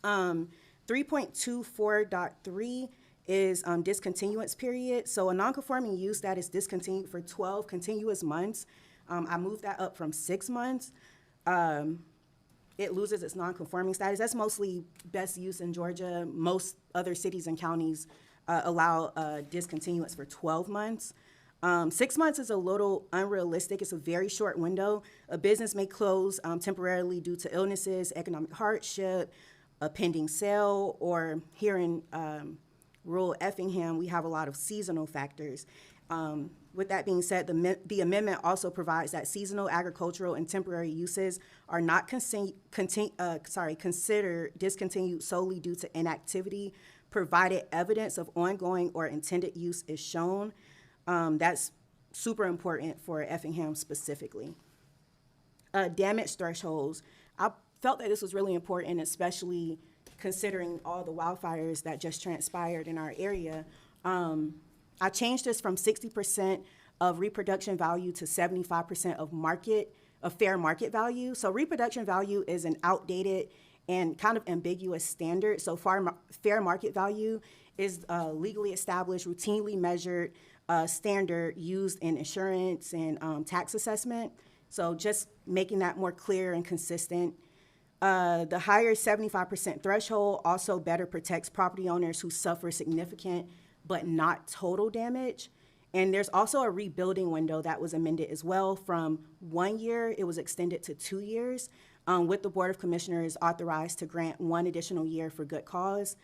3.24.3 is discontinuance period. So a non-conforming use that is discontinued for 12 continuous months, I moved that up from 6 months. It loses its non-conforming status. That's mostly best use in Georgia. Most other cities and counties allow discontinuance for 12 months. 6 months is a little unrealistic. It's a very short window. A business may close temporarily due to illnesses, economic hardship, a pending sale, or here in rural Effingham, we have a lot of seasonal factors. With that being said, the amendment also provides that seasonal, agricultural, and temporary uses are not considered discontinued solely due to inactivity, provided evidence of ongoing or intended use is shown. That's super important for Effingham specifically. Damage thresholds. I felt that this was really important, especially considering all the wildfires that just transpired in our area. I changed this from 60% of reproduction value to 75% of fair market value. So reproduction value is an outdated and kind of ambiguous standard. So fair market value is legally established, routinely measured standard used in insurance and tax assessment. So just making that more clear and consistent. The higher 75% threshold also better protects property owners who suffer significant but not total damage. And there's also a rebuilding window that was amended as well. From 1 year, it was extended to 2 years, with the Board of Commissioners authorized to grant 1 additional year for good cause.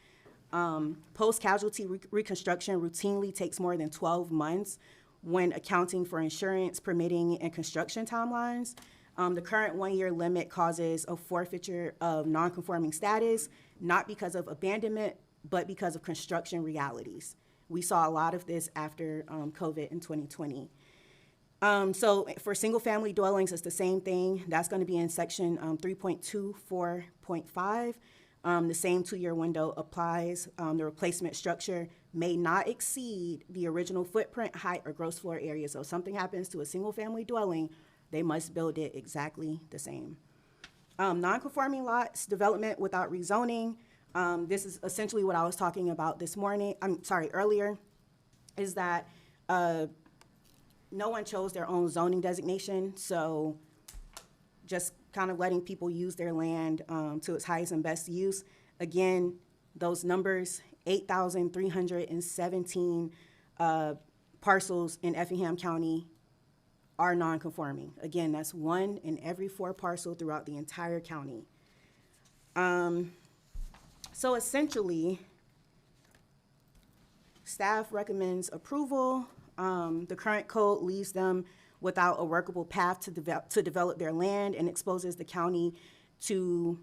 Post-casualty reconstruction routinely takes more than 12 months when accounting for insurance, permitting, and construction timelines. The current 1-year limit causes a forfeiture of non-conforming status, not because of abandonment, but because of construction realities. We saw a lot of this after COVID in 2020. So for single-family dwellings, it's the same thing. That's going to be in section 3.24.5. The same 2-year window applies. The replacement structure may not exceed the original footprint, height, or gross floor area. So if something happens to a single-family dwelling, they must build it exactly the same. Non-conforming lots, development without rezoning. This is essentially what I was talking about earlier, is that no one chose their own zoning designation, so just kind of letting people use their land to its highest and best use. Again, those numbers, 8,317 parcels in Effingham County are non-conforming. Again, that's 1 in every 4 parcels throughout the entire county. So essentially, staff recommends approval. The current code leaves them without a workable path to develop their land and exposes the county to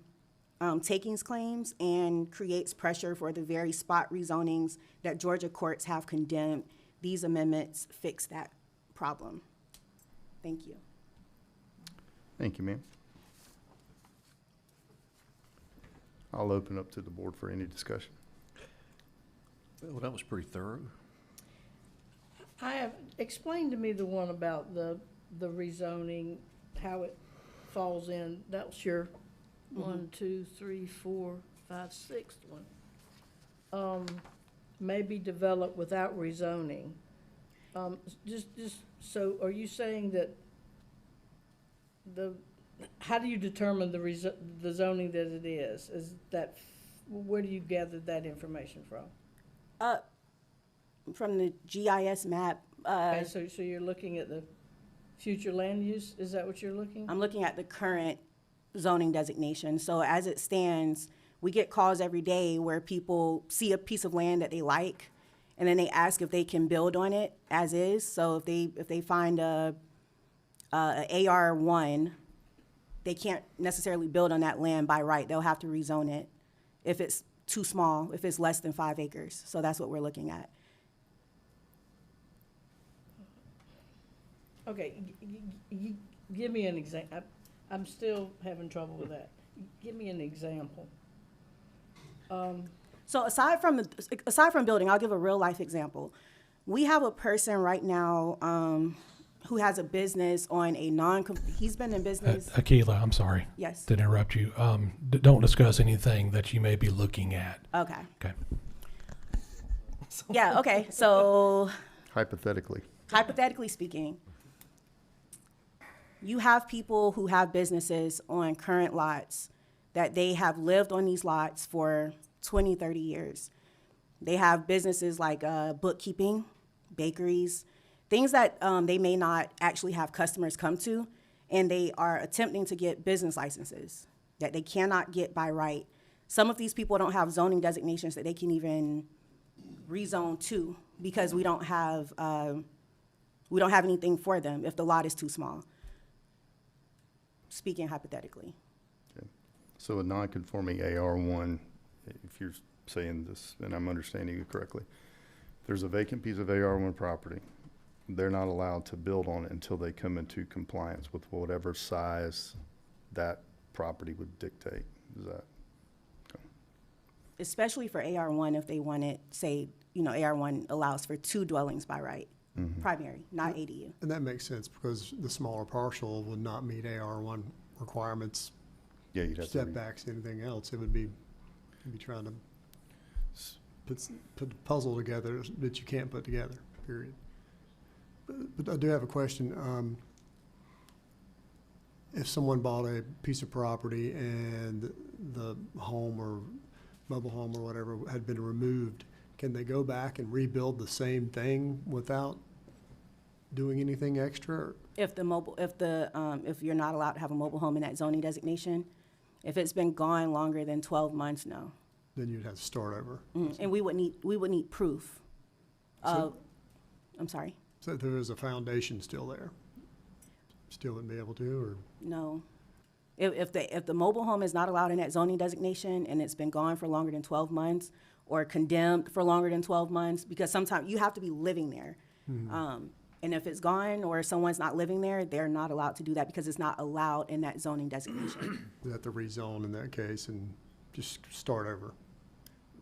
takings claims and creates pressure for the very spot rezonings that Georgia courts have condemned. These amendments fix that problem. Thank you. Thank you, ma'am. I'll open up to the board for any discussion. Well, that was pretty thorough. Explain to me the one about the rezoning, how it falls in. That was your 1, 2, 3, 4, 5, 6th one. Maybe developed without rezoning. So are you saying that how do you determine the zoning that it is? Where do you gather that information from? From the GIS map. Okay, so you're looking at the future land use? Is that what you're looking? I'm looking at the current zoning designation. So as it stands, we get calls every day where people see a piece of land that they like, and then they ask if they can build on it as is. So if they find a AR1, they can't necessarily build on that land by right. They'll have to rezone it if it's too small, if it's less than 5 acres. So that's what we're looking at. Okay, give me an example. I'm still having trouble with that. Give me an example. So aside from building, I'll give a real life example. We have a person right now who has a business on a he's been in business. Akila, I'm sorry. Yes. To interrupt you. Don't discuss anything that you may be looking at. Okay. Okay. So- Yeah, okay, so Hypothetically. hypothetically speaking, you have people who have businesses on current lots that they have lived on these lots for 20, 30 years. They have businesses like bookkeeping, bakeries, things that they may not actually have customers come to, and they are attempting to get business licenses that they cannot get by right. Some of these people don't have zoning designations that they can even rezone to because we don't have anything for them if the lot is too small. Speaking hypothetically. Okay. So a non-conforming AR1, if you're saying this, and I'm understanding you correctly, there's a vacant piece of AR1 property. They're not allowed to build on it until they come into compliance with whatever size that property would dictate. Is that? Especially for AR1, if they wanted, say, AR1 allows for 2 dwellings by right, primary, not ADU. And that makes sense because the smaller parcel would not meet AR1 requirements, Yeah, you'd have to. setbacks, anything else. It would be, you'd be trying to put a puzzle together that you can't put together, period. But I do have a question. If someone bought a piece of property and the home or mobile home or whatever had been removed, can they go back and rebuild the same thing without doing anything extra? If you're not allowed to have a mobile home in that zoning designation, if it's been gone longer than 12 months, no. Then you'd have to start over. And we would need proof of, I'm sorry, So there is a foundation still there? Still wouldn't be able to, or? no. If the mobile home is not allowed in that zoning designation and it's been gone for longer than 12 months or condemned for longer than 12 months, because sometimes you have to be living there. And if it's gone or someone's not living there, they're not allowed to do that because it's not allowed in that zoning designation. You have to rezone in that case and just start over.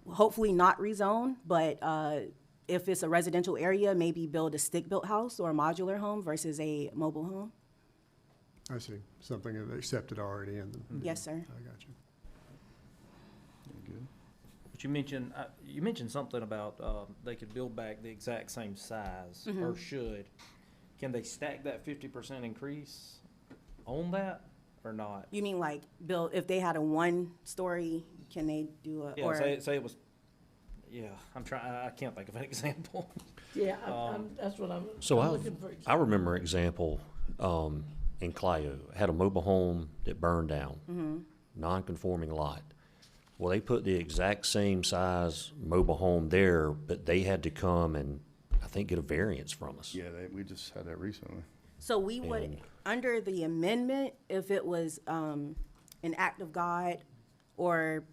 Hopefully not rezone, but if it's a residential area, maybe build a stick-built house or a modular home versus a mobile home. I see, something that accepted already in the. Yes, sir. I got you. Good. But you mentioned something about they could build back the exact same size, or should. Can they stack that 50% increase on that, or not? You mean like build, if they had a 1-story, can they do a, Yeah, or? say it was, yeah, I can't think of an example. Yeah, that's what I'm So looking for. I remember an example in Clio, had a mobile home that burned down, non-conforming lot. Well, they put the exact same size mobile home there, but they had to come and, I think, get a variance from us. Yeah, we just had that recently. So we would, And- under the amendment, if it was an act of God or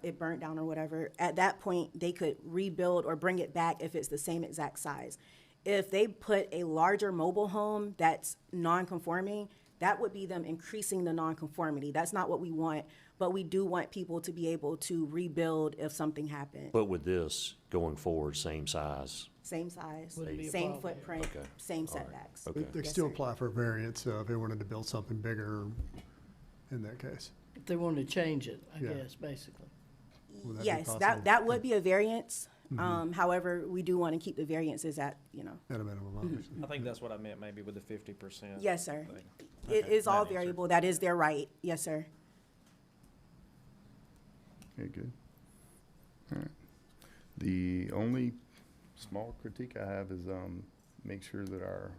it burnt down or whatever, at that point, they could rebuild or bring it back if it's the same exact size. If they put a larger mobile home that's non-conforming, that would be them increasing the non-conformity. That's not what we want, but we do want people to be able to rebuild if something happened. But with this, going forward, same size. Same size, Wouldn't be a same problem. footprint, Okay. same All right. setbacks. Okay. They could Yes, still sir. apply for a variance if they wanted to build something bigger in that case. If they wanted to change it, I Yeah. guess, basically. Would that be Yes, possible? that would be a variance. However, we do want to keep the variances at, At a minimum, obviously. I think that's what I meant maybe with the 50%. yes, sir. thing. It Okay, is all that answers. variable. That is their right. Yes, sir. Okay, good. All right. The only small critique I have is, make sure that our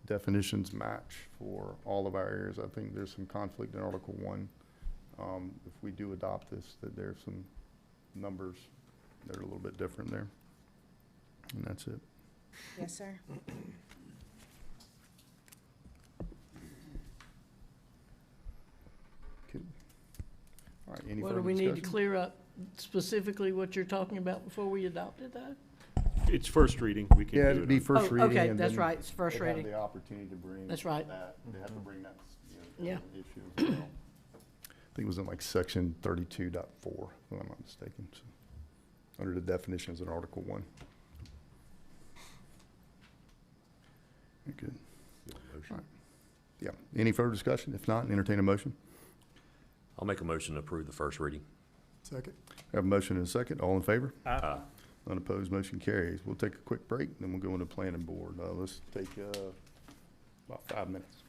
definitions match for all of our areas. I think there's some conflict in Article 1. If we do adopt this, that there's some numbers that are a little bit different there. And that's it. Yes, sir. Okay. All right, any Well, do further we need to discussion? clear up specifically what you're talking about before we adopt it, though? It's first reading, we can do Yeah, it. it'd be on- first Oh, reading. okay, and that's then right, it's first they'd have reading. the opportunity to bring That's right. that, they have to bring that, Yeah. issue as well. I think it was in like section 32.4, if I'm not mistaken, so, under the definitions in Article 1. Good. All right. Yeah, any further discussion? If not, entertain a motion. I'll make a motion to approve the first reading. Second? Have a motion and a second, all in favor? Aye. Unopposed, motion carries. We'll take a quick break, then we'll go into planning board. Let's take about 5 minutes.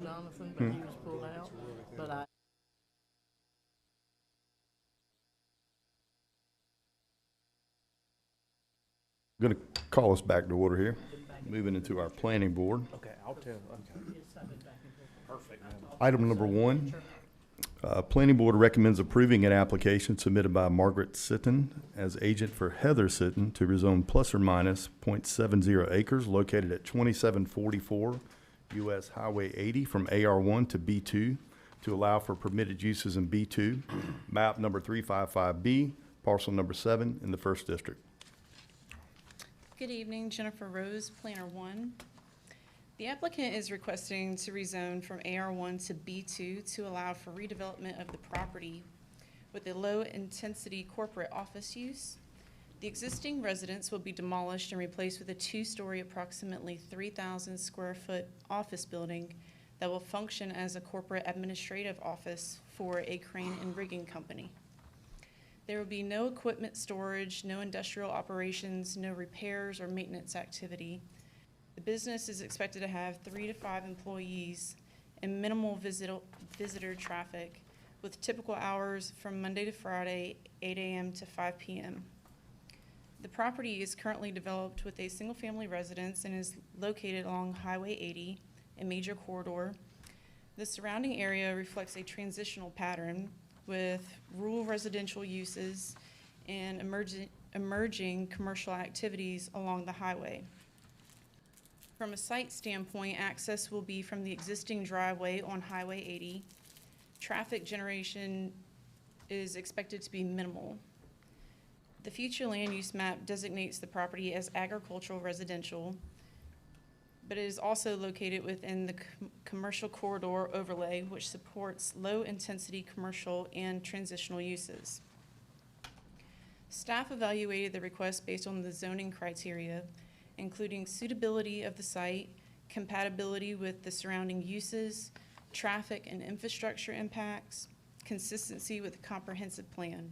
Jonathan, but he was pulled out, but I. Going to call us back to order here. Moving into our planning board. Okay, I'll tell, okay. Perfect. Item number one, planning board recommends approving an application submitted by Margaret Sitton as agent for Heather Sitton to rezone plus or minus .70 acres located at 2744 US Highway 80 from AR1 to B2 to allow for permitted uses in B2, map number 355B, parcel number 7 in the first district. Good evening, Jennifer Rose, Planner 1. The applicant is requesting to rezone from AR1 to B2 to allow for redevelopment of the property with a low-intensity corporate office use. The existing residence will be demolished and replaced with a two-story, approximately 3,000 square foot office building that will function as a corporate administrative office for a crane and rigging company. There will be no equipment storage, no industrial operations, no repairs or maintenance activity. The business is expected to have 3 to 5 employees and minimal visitor traffic with typical hours from Monday to Friday, 8 a.m. to 5 p.m. The property is currently developed with a single-family residence and is located along Highway 80, a major corridor. The surrounding area reflects a transitional pattern with rural residential uses and emerging commercial activities along the highway. From a site standpoint, access will be from the existing driveway on Highway 80. Traffic generation is expected to be minimal. The future land use map designates the property as agricultural residential, but it is also located within the commercial corridor overlay, which supports low-intensity commercial and transitional uses. Staff evaluated the request based on the zoning criteria, including suitability of the site, compatibility with the surrounding uses, traffic and infrastructure impacts, consistency with the comprehensive plan.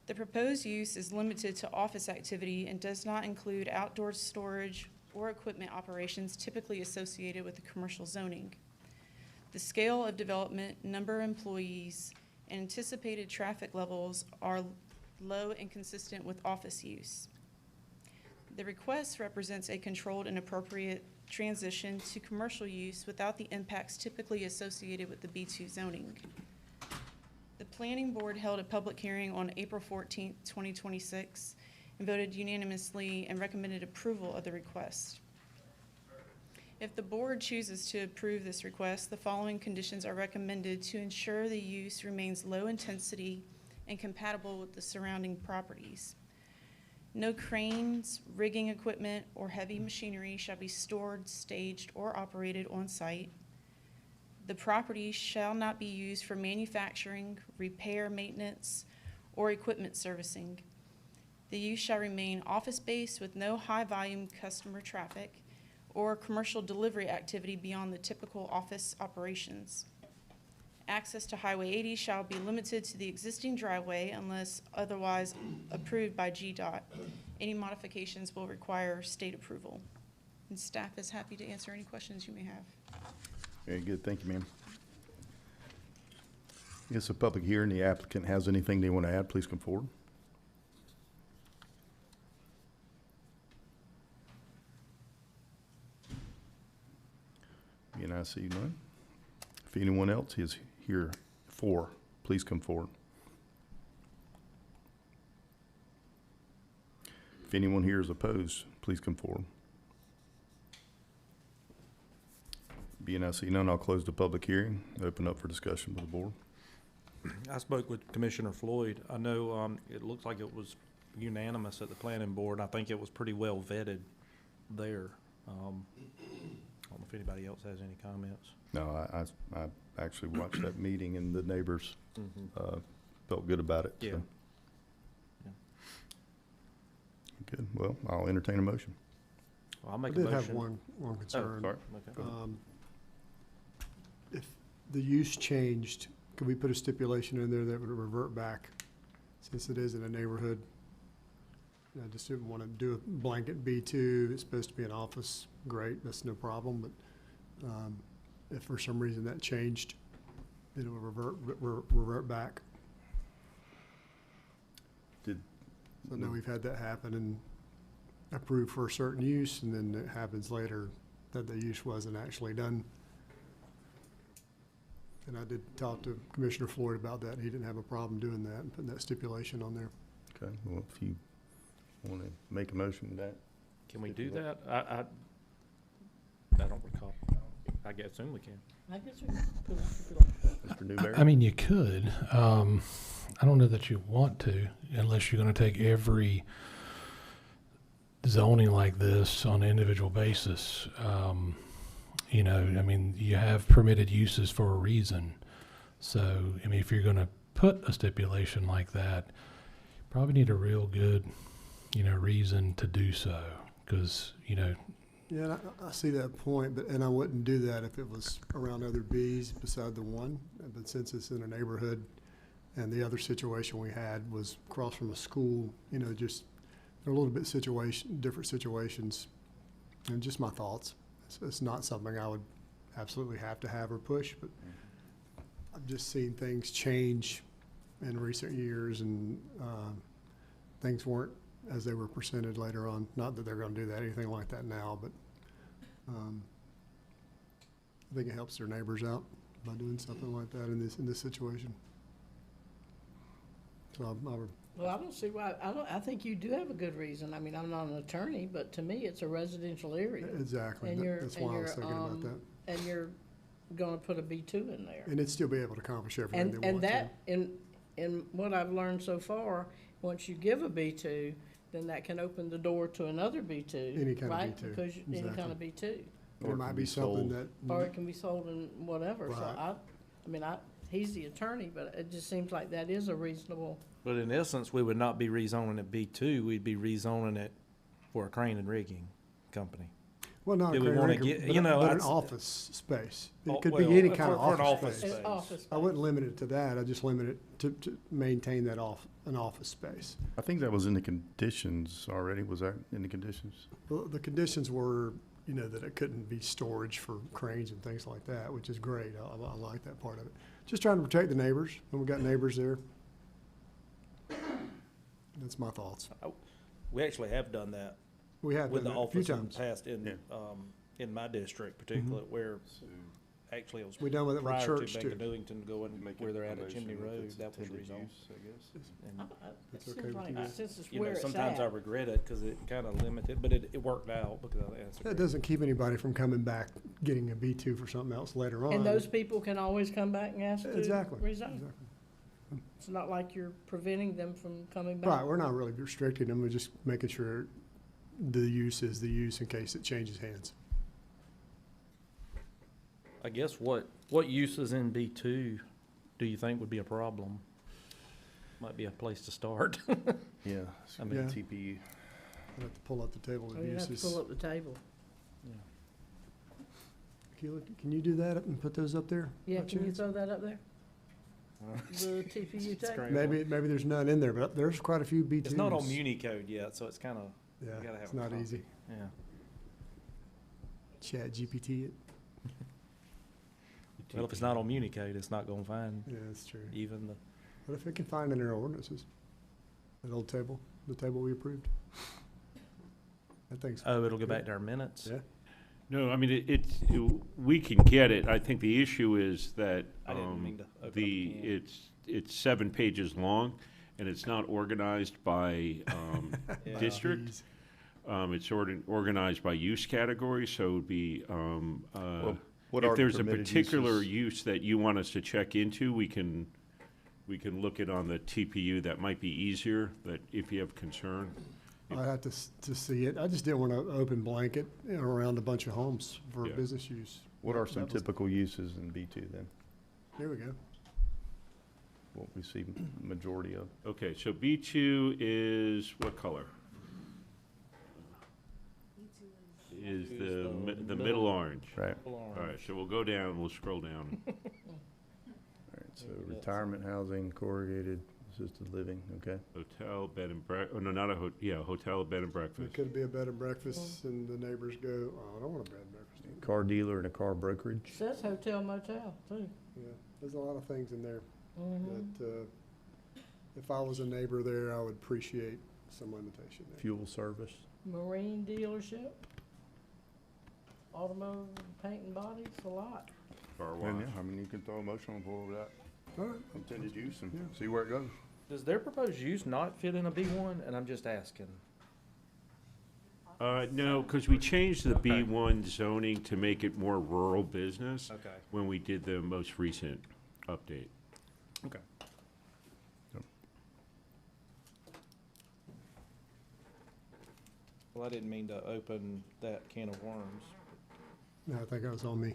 The proposed use is limited to office activity and does not include outdoor storage or equipment operations typically associated with the commercial zoning. The scale of development, number of employees, and anticipated traffic levels are low and consistent with office use. The request represents a controlled and appropriate transition to commercial use without the impacts typically associated with the B2 zoning. The Planning Board held a public hearing on April 14, 2026, and voted unanimously and recommended approval of the request. If the board chooses to approve this request, the following conditions are recommended to ensure the use remains low intensity and compatible with the surrounding properties. No cranes, rigging equipment, or heavy machinery shall be stored, staged, or operated on site. The property shall not be used for manufacturing, repair, maintenance, or equipment servicing. The use shall remain office-based with no high-volume customer traffic or commercial delivery activity beyond the typical office operations. Access to Highway 80 shall be limited to the existing driveway unless otherwise approved by GDOT. Any modifications will require state approval. And staff is happy to answer any questions you may have. Very good, thank you, ma'am. It's a public hearing. The applicant has anything they want to add, please come forward. And I see none. If anyone else is here for, please come forward. If anyone here is opposed, please come forward. Being I see none, I'll close the public hearing, open up for discussion with the board. I spoke with Commissioner Floyd. I know it looks like it was unanimous at the planning board. I think it was pretty well vetted there. I don't know if anybody else has any comments. No, I actually watched that meeting and the neighbors felt good about it. Yeah. So. Good. Well, I'll entertain a motion. Well, I'll I make a did motion. have one concern. sorry. Okay. If the use changed, could we put a stipulation in there that would revert back, since it is in a neighborhood? I just didn't want to do a blanket B2. It's supposed to be an office. Great, that's no problem. But if for some reason that changed, it'll revert back. Did, So now we've had that happen and approved for a certain use, and then it happens later that the use wasn't actually done. And I did talk to Commissioner Floyd about that. He didn't have a problem doing that and putting that stipulation on there. okay, well, if you want to make a motion with that. Can we do that? I don't recall. I guess soon we can. I guess we can put a stipulation. Mr. Newberry? I mean, you could. I don't know that you want to, unless you're going to take every zoning like this on an individual basis. You know, I mean, you have permitted uses for a reason. So, I mean, if you're going to put a stipulation like that, you probably need a real good, you know, reason to do so. Because, you know, Yeah, and I see that point, and I wouldn't do that if it was around other bees beside the one. But since it's in a neighborhood, and the other situation we had was across from a school, you know, just they're a little bit different situations, and just my thoughts. It's not something I would absolutely have to have or push, but I've just seen things change in recent years, and things weren't as they were presented later on. Not that they're going to do that, anything like that now, but I think it helps their neighbors out by doing something like that in this situation. So I would, Well, I don't see why, I think you do have a good reason. I mean, I'm not an attorney, but to me, it's a residential area. exactly. And you're, That's and why I you're, was thinking about that. and you're gonna put a B2 in there. And it'd still be able to accomplish everything they And want to. that, in what I've learned so far, once you give a B2, then that can open the door to another B2. Any kind of right? B2, Because any kind of B2. It Or it might can be be something sold. that. Or it can be sold in whatever. So Right. I mean, he's the attorney, but it just seems like that is a reasonable. But in essence, we would not be rezoning it B2, we'd be rezoning it for a crane and rigging company. Well, not a Do we crane wanna rig, get- but you know, an I'd- office space. Oh, It could well, be any for- kind of for an office office space. space. Office I wouldn't limit it to that. I just limit it to maintain that an office space. I think that was in the conditions already. Was that in the conditions? Well, the conditions were, you know, that it couldn't be storage for cranes and things like that, which is great. I like that part of it. Just trying to protect the neighbors, and we got neighbors there. That's my thoughts. We actually have done that We have with done the that a few office in the times. past in my district particularly, where actually it was We done with it with prior church to too. Bank of Newington going where they're at Chimney Road, that was rezoned. And, It That's seems okay with like, you guys? since it's you where know, it's sometimes I at. regret it because it kind of limited, but it worked out because I answered. That doesn't keep anybody from coming back, getting a B2 for something else later on. And those people can always come back and ask to Exactly. rezone. Exactly. It's not like you're preventing them from coming back. Right, we're not really restricting them, we're just making sure the use is the use in case it changes hands. I guess what uses in B2 do you think would be a problem? Might be a place to start. Yeah. I mean, Yeah. TPU. I'd have to pull up the table Oh, of you have to uses. pull up the table. Can you do that and put those up there? Yeah, by can you chance? throw that up there? The TPU table? great. Maybe there's none in there, but there's quite a few B2s. It's not on Muni code yet, so it's kind of, Yeah, gotta have it's a not copy. easy. yeah. Chat GPT it. Well, if it's not on Muni code, it's not gonna find Yeah, that's true. even the, But if it can find in our ordinances, that old table, the table we approved. That thing's, it'll go back to our minutes. yeah. No, I mean, we can get it. I think the issue is that I didn't mean to open up the, the can. it's 7 pages long, and it's not organized by Yeah. district. It's organized by use category, so it would be, What are if the there's a permitted particular uses? use that you want us to check into, we can look it on the TPU. That might be easier, that if you have concern. I had to see it. I just didn't want to open blanket around a bunch of homes for Yeah. business use. What are some That was- typical uses in B2 then? Here we go. What we see majority of? Okay, so B2 is what color? Is the middle orange. Right. All right, so we'll go down, we'll scroll down. All right, so retirement housing, corrugated, assisted living, okay. Hotel, bed and oh, no, not hotel, bed and It breakfast. could be a bed and breakfast, and the neighbors go, oh, I don't want a bed and breakfast. car dealer and a car brokerage. Says hotel motel too. Yeah, there's a lot of things in there Mhm. that, if I was a neighbor there, I would appreciate some limitation there. Fuel service. Marine dealership. Automotive paint and bodies, a lot. Car And wash. yeah, I mean, you can throw a motion on the board with that All right, intended use and Yeah. see where it goes. Does their proposed use not fit in a B1? And I'm just asking. No, because we changed the Okay. B1 zoning to make it more rural business Okay. when we did the most recent update. Okay. Well, I didn't mean to open that can of worms. no, I think that was on me.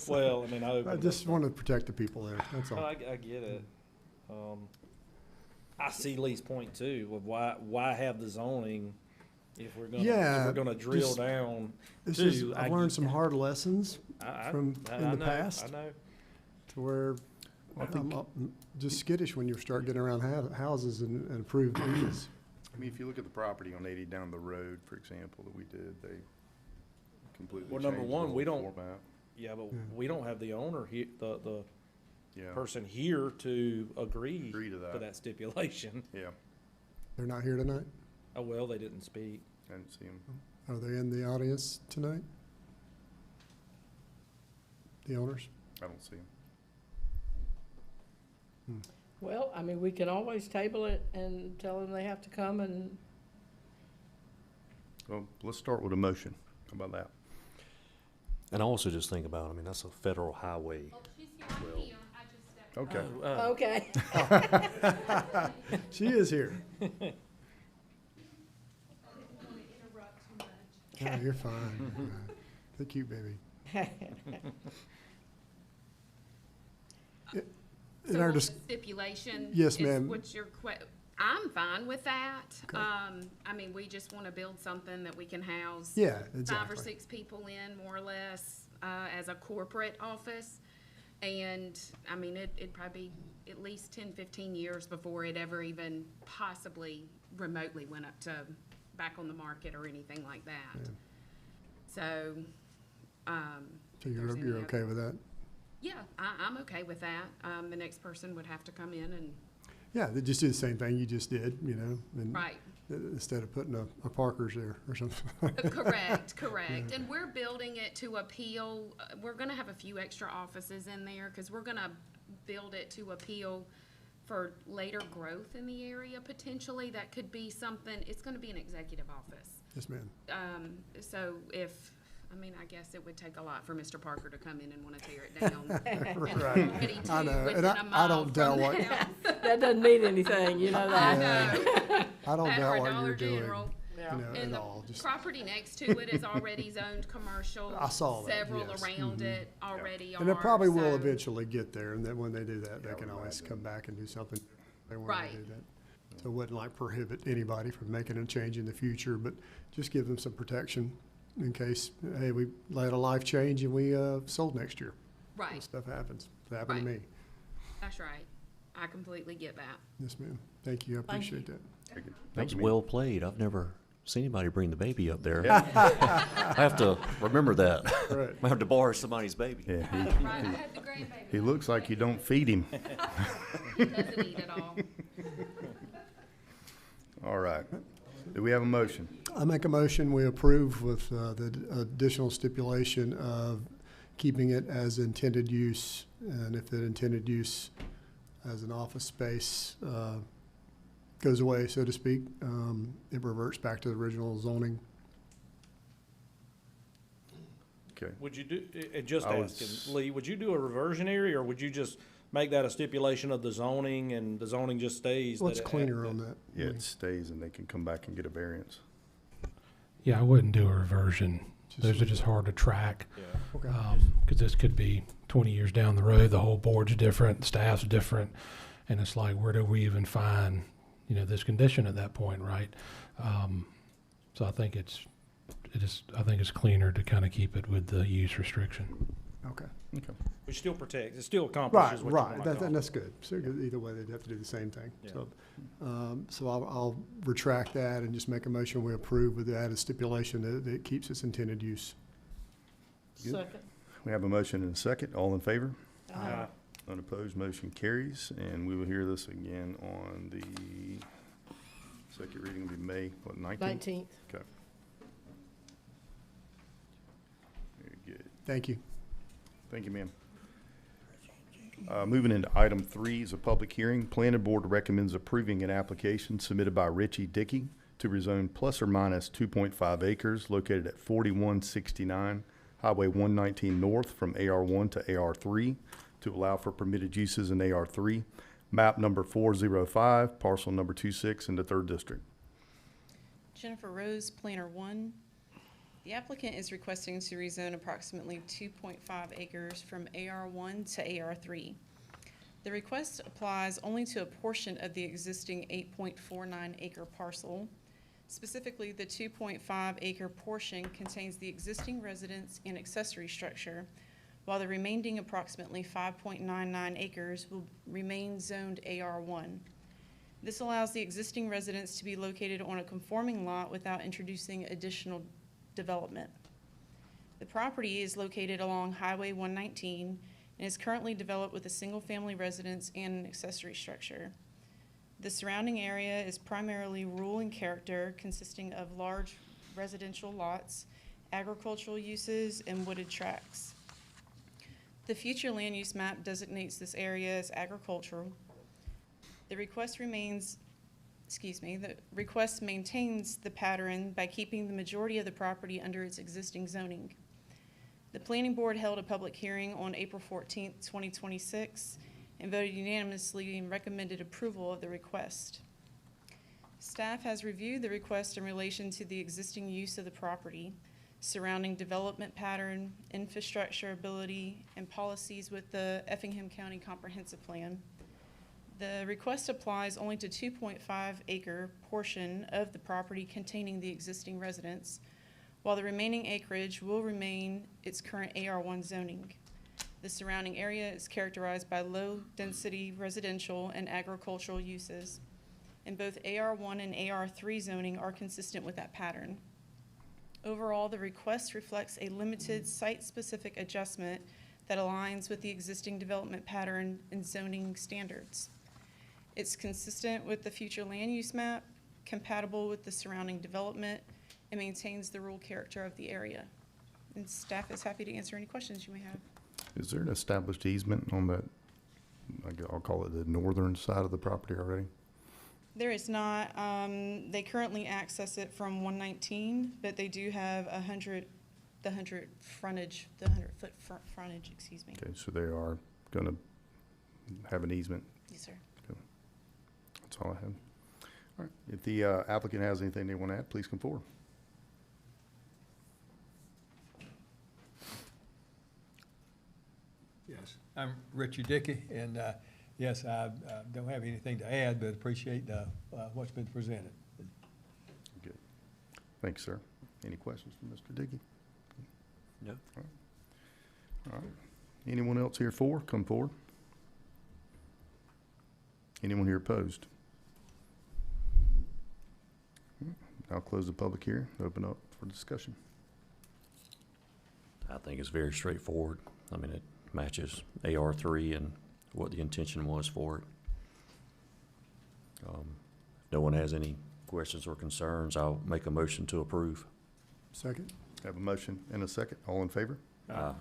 Well, I mean, I I opened. just want to protect the people there, that's Oh, all. I get it. I see Lee's point too, of why have the zoning if we're gonna, Yeah, if we're gonna drill just- down It's too. just, I've learned some hard lessons from, I in the know, past. I know. to where I think- I'm just skittish when you start getting around houses and approved uses. I mean, if you look at the property on 80 down the road, for example, that we did, they completely Well, changed number the one, whole we don't- format. Yeah, but Yeah. we don't have the owner here, the Yeah, person here to agree agree to to that. that stipulation. Yeah, They're not here tonight? Oh, well, they didn't speak. I didn't see them. Are they in the audience tonight? The owners? I don't see them. Well, I mean, we can always table it and tell them they have to come and, Well, let's start with a motion. How about that? And I also just think about, I mean, that's a federal highway. Okay. Oh, okay. She is here. Oh, you're fine. The cute baby. In our Stipulation. Yes, is ma'am. What your I'm fine with that. Okay. I mean, we just want to build something that we can house Yeah, 5 or exactly. 6 people in, more or less, as a corporate office. And, I mean, it'd probably be at least 10, 15 years before it ever even possibly remotely went up to, back on the market or anything like that. Yeah. So, So if there's any you're other- okay with that? yeah, I'm okay with that. The next person would have to come in and, Yeah, they just do the same thing you just did, you know, and right. instead of putting a Parker's there or something. Correct, correct. And we're building it to appeal, we're gonna have a few extra offices in there, cause we're gonna build it to appeal for later growth in the area potentially. That could be something, it's gonna be an executive office. Yes, ma'am. So if, I mean, I guess it would take a lot for Mr. Parker to come in and wanna tear it down. And Right. already I two know, within and a I mile don't from doubt the what- house. That doesn't mean anything, you know I that. know. I don't That doubt or what Dollar you're doing, General. you know, And at the all. Just, property next to it is already zoned commercial. I saw that, Several yes. around Mhm. it already are. and it probably will so- eventually get there, and then when they do that, they Yeah, I can would always imagine. come back and do something. They want Right. to do that. So it wouldn't like prohibit anybody from making a change in the future, but just give them some protection in case, hey, we had a life change and we sold next year. Right, Stuff happens. It happened to Right. me. that's right. I completely get that. Yes, ma'am. Thank you. I Thank appreciate that. Thank you. That Thank was you, ma'am. well played. I've never seen anybody bring the baby up there. Yeah. I have to remember that. Right. I have to borrow somebody's baby. Yeah, Right, I had the grandbaby. he looks like you don't feed him. Doesn't eat at all. All right. Do we have a motion? I make a motion, we approve with the additional stipulation of keeping it as intended use. And if the intended use as an office space goes away, so to speak, it reverts back to the original zoning. Okay. Would you do, just I would asking, Lee, would you do a reversionary, or would you just make that a stipulation of the zoning, and the zoning just stays? What's that it- cleaner on that? Yeah, it stays and they can come back and get a variance. Yeah, I wouldn't do a reversion. Just- Those are just hard to track. Yeah. Okay. Because this could be 20 years down the road, the whole board's different, staff's different, and it's like, where do we even find, this condition at that point, right? So I think I think it's cleaner to kind of keep it with the use restriction. Okay. Okay. Which still protects, it still Right, accomplishes what you right. want. And that's good. So either way, they'd have to do the same thing. Yeah. So I'll retract that and just make a motion we approve with the added stipulation that it keeps its intended use. Good. Second. We have a motion and a second. All in favor? Aye. Unopposed, motion carries, and we will hear this again on the second reading will be May, what, 19th? 19th. Okay. Very good. Thank you. Thank you, ma'am. Moving into item 3 is a public hearing. Planning Board recommends approving an application submitted by Richie Dickey to rezone plus or minus 2.5 acres located at 4169 Highway 119 North from AR1 to AR3 to allow for permitted uses in AR3, map number 405, parcel number 26 in the 3rd District. Jennifer Rose, Planner 1. The applicant is requesting to rezone approximately 2.5 acres from AR1 to AR3. The request applies only to a portion of the existing 8.49 acre parcel. Specifically, the 2.5 acre portion contains the existing residence and accessory structure, while the remaining approximately 5.99 acres will remain zoned AR1. This allows the existing residence to be located on a conforming lot without introducing additional development. The property is located along Highway 119 and is currently developed with a single-family residence and an accessory structure. The surrounding area is primarily rural in character, consisting of large residential lots, agricultural uses, and wooded tracts. The future land use map designates this area as agricultural. The request maintains the pattern by keeping the majority of the property under its existing zoning. The Planning Board held a public hearing on April 14th, 2026, and voted unanimously and recommended approval of the request. Staff has reviewed the request in relation to the existing use of the property, surrounding development pattern, infrastructure ability, and policies with the Effingham County Comprehensive Plan. The request applies only to 2.5 acre portion of the property containing the existing residence, while the remaining acreage will remain its current AR1 zoning. The surrounding area is characterized by low-density residential and agricultural uses, and both AR1 and AR3 zoning are consistent with that pattern. Overall, the request reflects a limited site-specific adjustment that aligns with the existing development pattern and zoning standards. It's consistent with the future land use map, compatible with the surrounding development, and maintains the rural character of the area. And staff is happy to answer any questions you may have. Is there an established easement on that, I'll call it the northern side of the property already? There is not. They currently access it from 119, but they do have the 100 foot frontage, excuse me. Okay, so they are going to have an easement? Yes, sir. Okay. That's all I have. All right, if the applicant has anything they want to add, please come forward. Yes, I'm Richard Dickey, and yes, I don't have anything to add, but appreciate what's been presented. Good. Thanks, sir. Any questions from Mr. Dickey? No. All right. Anyone else here for? Come forward. Anyone here opposed? I'll close the public hearing, open up for discussion. I think it's very straightforward. I mean, it matches AR3 and what the intention was for it. If no one has any questions or concerns, I'll make a motion to approve. Second? Have a motion and a second. All in favor? Aye.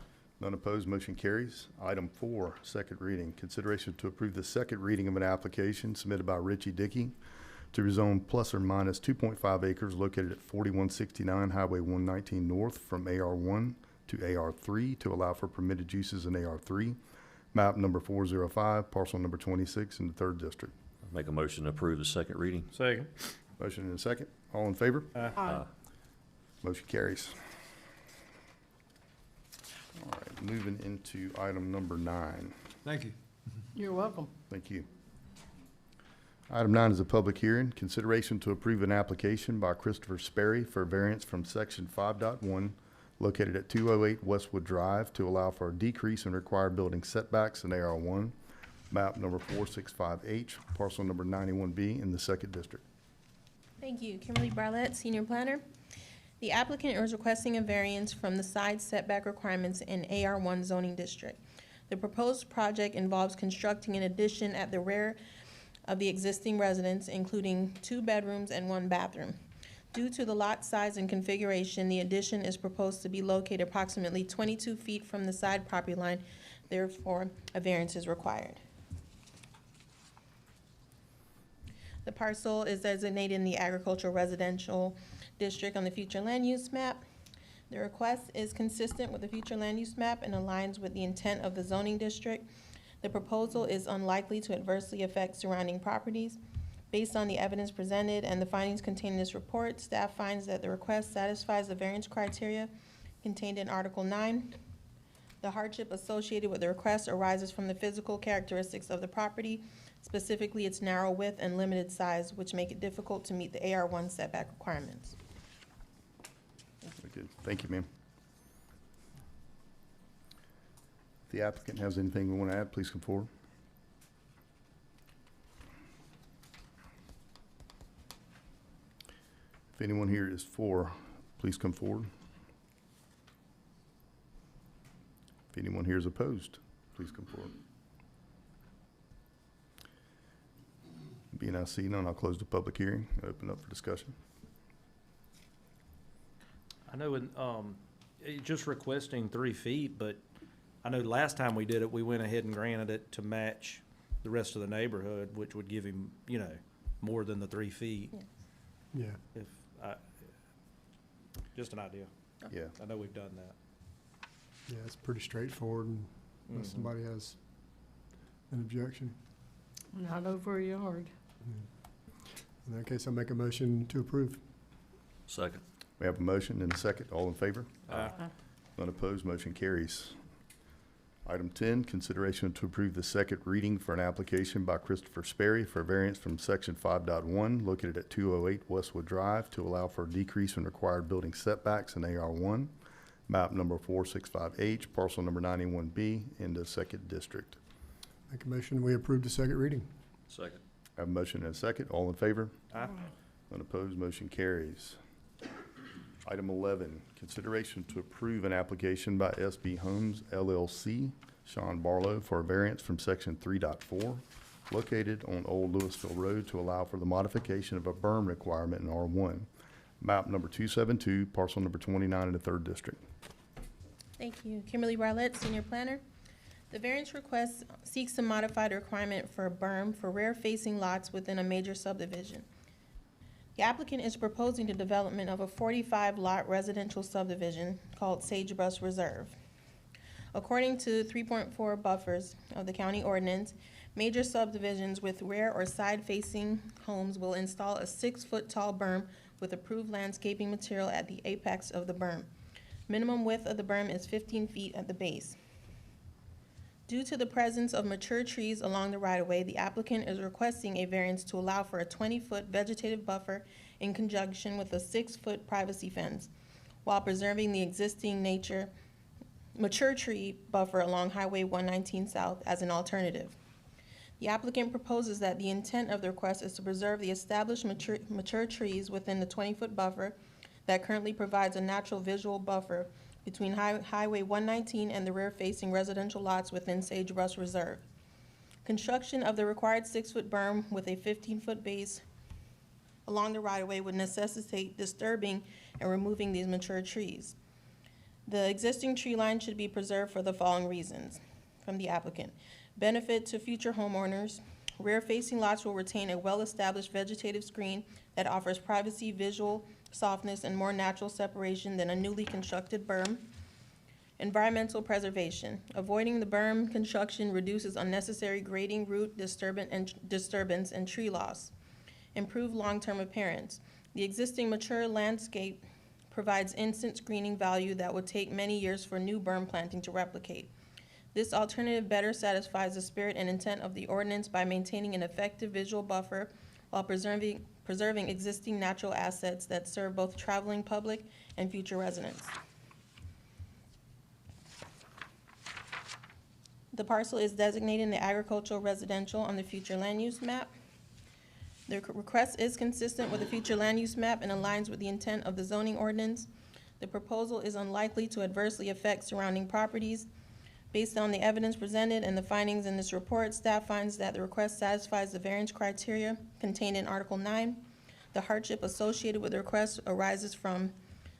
None opposed, motion carries. Item 4, second reading. Consideration to approve the second reading of an application submitted by Richie Dickey to rezone plus or minus 2.5 acres located at 4169 Highway 119 North from AR1 to AR3 to allow for permitted uses in AR3, map number 405, parcel number 26 in the 3rd District. Make a motion to approve the second reading. Second. Motion and a second. All in favor? Aye. Motion carries. All right, moving into item number 9. Thank you. You're welcome. Thank you. Item 9 is a public hearing. Consideration to approve an application by Christopher Sperry for variance from section 5.1 located at 208 Westwood Drive to allow for a decrease in required building setbacks in AR1, map number 465H, parcel number 91B in the 2nd District. Thank you. Kimberly Barlett, Senior Planner. The applicant is requesting a variance from the side setback requirements in AR1 zoning district. The proposed project involves constructing an addition at the rear of the existing residence, including 2 bedrooms and 1 bathroom. Due to the lot size and configuration, the addition is proposed to be located approximately 22 feet from the side property line. Therefore, a variance is required. The parcel is designated in the agricultural residential district on the future land use map. The request is consistent with the future land use map and aligns with the intent of the zoning district. The proposal is unlikely to adversely affect surrounding properties. Based on the evidence presented and the findings contained in this report, staff finds that the request satisfies the variance criteria contained in Article 9. The hardship associated with the request arises from the physical characteristics of the property, specifically its narrow width and limited size, which make it difficult to meet the AR1 setback requirements. Very good. Thank you, ma'am. If the applicant has anything we want to add, please come forward. If anyone here is for, please come forward. If anyone here is opposed, please come forward. Being I see none, I'll close the public hearing and open up for discussion. I know in, just requesting 3 feet, but I know last time we did it, we went ahead and granted it to match the rest of the neighborhood, which would give him, you know, more than the 3 feet. Yeah. If I, just an idea. Yeah. I know we've done that. Yeah, it's pretty straightforward unless Mhm. somebody has an objection. Not over a yard. In that case, I'll make a motion to approve. Second. We have a motion and a second. All in favor? Aye. None opposed, motion carries. Item 10, consideration to approve the second reading for an application by Christopher Sperry for a variance from section 5.1 located at 208 Westwood Drive to allow for a decrease in required building setbacks in AR1, map number 465H, parcel number 91B in the second district. Make a motion, we approve the second reading. Second. I have a motion and a second. All in favor? Aye. None opposed, motion carries. Item 11, consideration to approve an application by SB Homes LLC, Sean Barlow, for a variance from section 3.4 located on Old Louisville Road to allow for the modification of a berm requirement in R1, map number 272, parcel number 29 in the third district. Thank you. Kimberly Barlett, Senior Planner. The variance request seeks to modify the requirement for a berm for rear-facing lots within a major subdivision. The applicant is proposing the development of a 45-lot residential subdivision called Sagebrush Reserve. According to 3.4 buffers of the county ordinance, major subdivisions with rear or side-facing homes will install a 6-foot-tall berm with approved landscaping material at the apex of the berm. Minimum width of the berm is 15 feet at the base. Due to the presence of mature trees along the right-of-way, the applicant is requesting a variance to allow for a 20-foot vegetative buffer in conjunction with a 6-foot privacy fence, while preserving the existing mature tree buffer along Highway 119 South as an alternative. The applicant proposes that the intent of the request is to preserve the established mature trees within the 20-foot buffer that currently provides a natural visual buffer between Highway 119 and the rear-facing residential lots within Sagebrush Reserve. Construction of the required 6-foot berm with a 15-foot base along the right-of-way would necessitate disturbing and removing these mature trees. The existing tree line should be preserved for the following reasons from the applicant. Benefit to future homeowners. Rear-facing lots will retain a well-established vegetative screen that offers privacy, visual softness, and more natural separation than a newly constructed berm. Environmental preservation. Avoiding the berm construction reduces unnecessary grading, root disturbance, and tree loss. Improved long-term appearance. The existing mature landscape provides instant screening value that would take many years for new berm planting to replicate. This alternative better satisfies the spirit and intent of the ordinance by maintaining an effective visual buffer while preserving existing natural assets that serve both traveling public and future residents. The parcel is designated in the agricultural residential on the future land use map. The request is consistent with the future land use map and aligns with the intent of the zoning ordinance. The proposal is unlikely to adversely affect surrounding properties. Based on the evidence presented and the findings in this report, staff finds that the request satisfies the variance criteria contained in Article 9. The hardship associated with the request arises from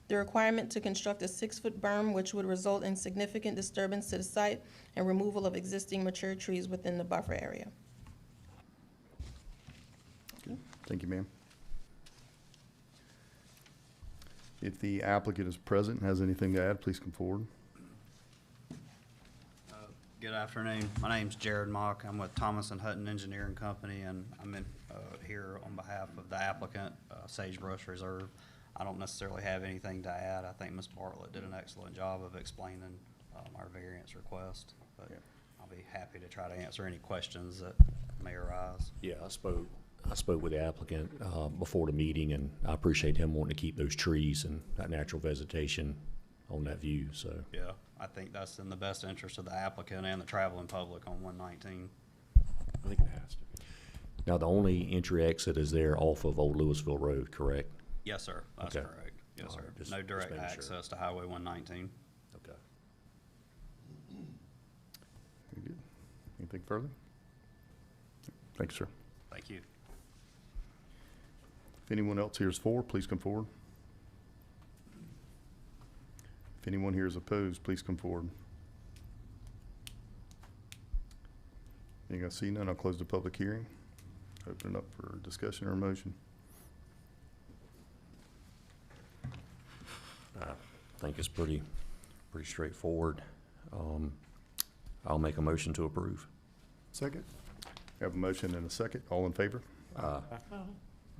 the requirement to construct a 6-foot berm, which would result in significant disturbance to the site and removal of existing mature trees within the buffer area. Thank you, ma'am. If the applicant is present and has anything to add, please come forward. Good afternoon. My name's Jared Mock. I'm with Thomas and Hutton Engineering Company, and I'm here on behalf of the applicant, Sagebrush Reserve. I don't necessarily have anything to add. I think Ms. Bartlett did an excellent job of explaining our variance request, but I'll be happy to try to answer any questions that may arise. Yeah, I spoke with the applicant before the meeting, and I appreciate him wanting to keep those trees and that natural vegetation on that view, so. Yeah, I think that's in the best interest of the applicant and the traveling public on 119. I think it has to be. Now, the only entry exit is there off of Old Louisville Road, correct? Yes, sir. That's Okay. correct. Yes, All sir. right, just No direct making sure. access to Highway 119. Okay. Very good. Anything further? Thank you, sir. Thank you. If anyone else here is for, please come forward. If anyone here is opposed, please come forward. Being I see none, I'll close the public hearing. Open it up for discussion or motion. I think it's pretty straightforward. I'll make a motion to approve. Second? Have a motion and a second. All in favor?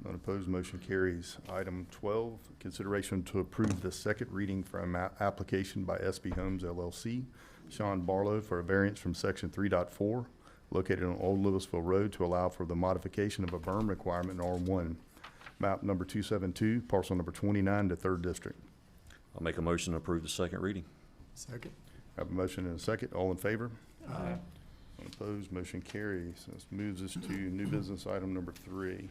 None opposed, motion carries. Item 12, consideration to approve the second reading from application by SB Homes LLC, Sean Barlow, for a variance from section 3.4, located on Old Louisville Road, to allow for the modification of a berm requirement in R1, map number 272, parcel number 29 to 3rd District. I'll make a motion to approve the second reading. Second? Have a motion and a second. All in favor? None opposed, motion carries. This moves us to new business item number 3.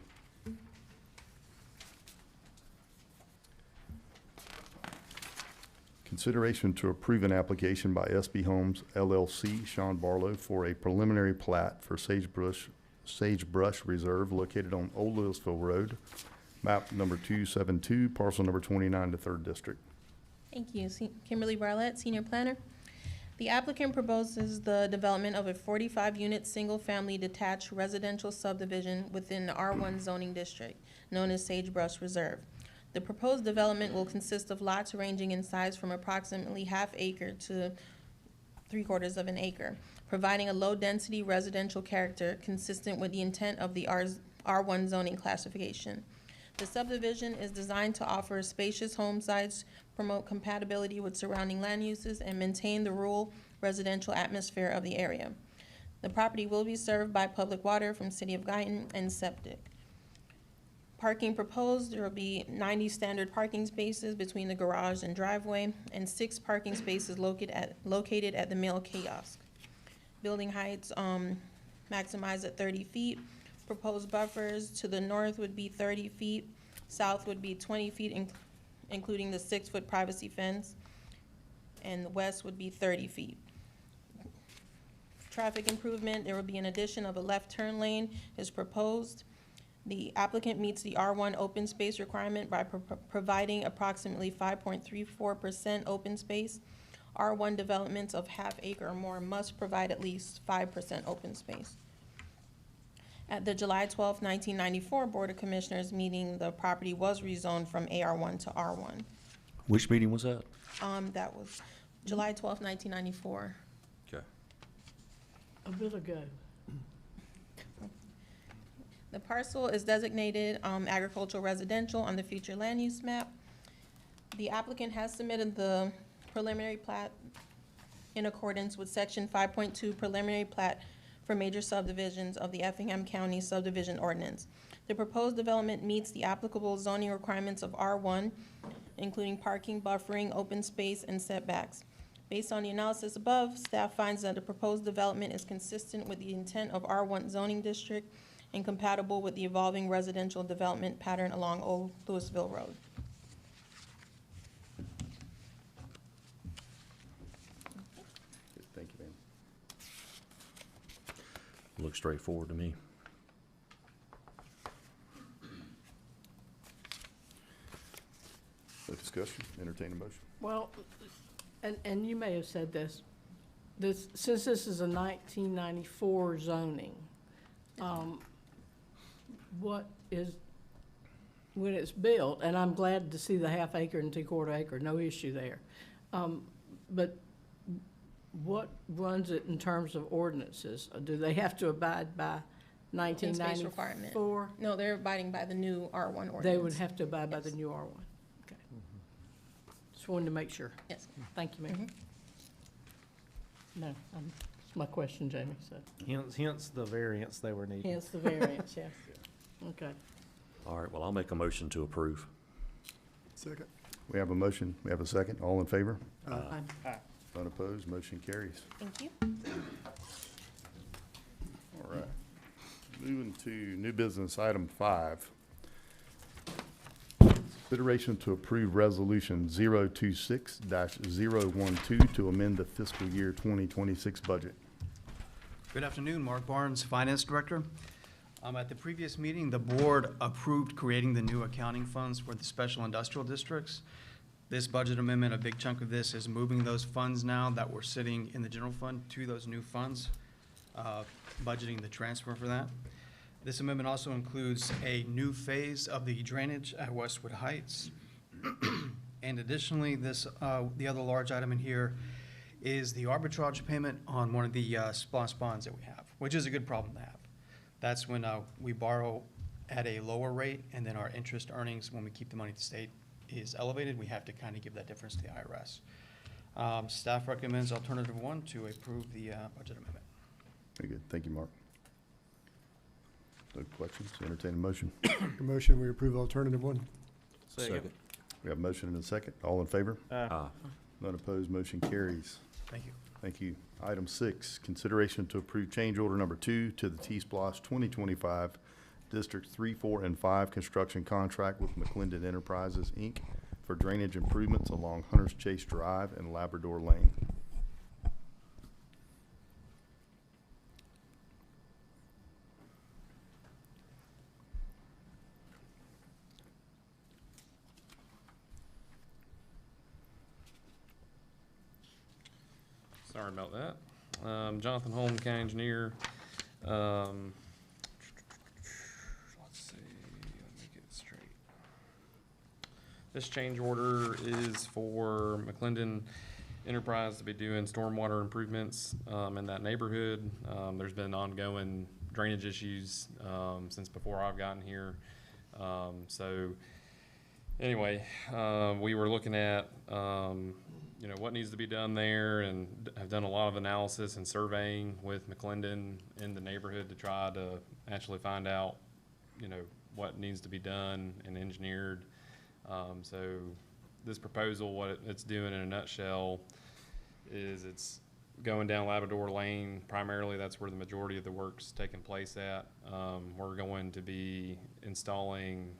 Consideration to approve an application by SB Homes LLC, Sean Barlow, for a preliminary plat for Sagebrush Reserve located on Old Louisville Road, map number 272, parcel number 29 to 3rd District. Thank you. Kimberly Barlett, Senior Planner. The applicant proposes the development of a 45-unit, single-family detached residential subdivision within the R1 zoning district, known as Sagebrush Reserve. The proposed development will consist of lots ranging in size from approximately ½ acre to 3/4 of an acre, providing a low-density residential character consistent with the intent of the R1 zoning classification. The subdivision is designed to offer spacious home sites, promote compatibility with surrounding land uses, and maintain the rural residential atmosphere of the area. The property will be served by public water from City of Guyton and septic. Parking proposed, there will be 90 standard parking spaces between the garage and driveway, and 6 parking spaces located at the mail kiosk. Building heights maximized at 30 feet. Proposed buffers to the north would be 30 feet, south would be 20 feet, including the 6-foot privacy fence, and the west would be 30 feet. Traffic improvement, there will be an addition of a left turn lane is proposed. The applicant meets the R1 open space requirement by providing approximately 5.34% open space. R1 developments of ½ acre or more must provide at least 5% open space. At the July 12, 1994 Board of Commissioners meeting, the property was rezoned from AR1 to R1. Which meeting was that? That was July 12, 1994. Okay. A bit ago. The parcel is designated agricultural residential on the future land use map. The applicant has submitted the preliminary plat in accordance with section 5.2 preliminary plat for major subdivisions of the Effingham County subdivision ordinance. The proposed development meets the applicable zoning requirements of R1, including parking, buffering, open space, and setbacks. Based on the analysis above, staff finds that the proposed development is consistent with the intent of R1 zoning district and compatible with the evolving residential development pattern along Old Louisville Road. Thank you, ma'am. Looks straightforward to me. No discussion, entertain a motion. Well, and you may have said this, since this is a 1994 zoning, what is, when it's built, and I'm glad to see the half acre and 3/4 acre, no issue there. But what runs it in terms of ordinances? Do they have to abide by Open space 1994? requirement. No, they're abiding by the new R1 ordinance. They would have to abide by the Yes. new R1. Okay. Just wanted to make sure. Yes. Thank you, ma'am. No, it's my question, Jamie, so, Hence the variance they were needing. hence the variance, yeah. Okay. All right, well, I'll make a motion to approve. Second. We have a motion, we have a second, all in favor? Aye. None opposed, motion carries. Thank you. All right. Moving to new business, item 5. Consideration to approve resolution 026-012 to amend the fiscal year 2026 budget. Good afternoon, Mark Barnes, Finance Director. At the previous meeting, the board approved creating the new accounting funds for the special industrial districts. This budget amendment, a big chunk of this is moving those funds now that were sitting in the general fund to those new funds, budgeting the transfer for that. This amendment also includes a new phase of the drainage at Westwood Heights. And additionally, the other large item in here is the arbitrage payment on one of the SPOS bonds that we have, which is a good problem to have. That's when we borrow at a lower rate, and then our interest earnings, when we keep the money at the state, is elevated. We have to kind of give that difference to the IRS. Staff recommends alternative 1 to approve the budget amendment. Very good, thank you, Mark. No questions, entertain a motion. A motion, we approve alternative 1. Second. We have a motion and a second, all in favor? Aye. None opposed, motion carries. Thank you. Thank you. Item 6, consideration to approve change order number 2 to the T-Splosh 2025 District 3, 4, and 5 construction contract with McClendon Enterprises, Inc. for drainage improvements along Hunters Chase Drive and Labrador Lane. Sorry about that. Jonathan Holm, county engineer. Let's see, let me get it straight. This change order is for McClendon Enterprise to be doing stormwater improvements in that neighborhood. There's been ongoing drainage issues since before I've gotten here. So anyway, we were looking at you know, what needs to be done there, and have done a lot of analysis and surveying with McClendon in the neighborhood to try to actually find out, you know, what needs to be done and engineered. So this proposal, what it's doing in a nutshell, is it's going down Labrador Lane. Primarily, that's where the majority of the work's taking place at. We're going to be installing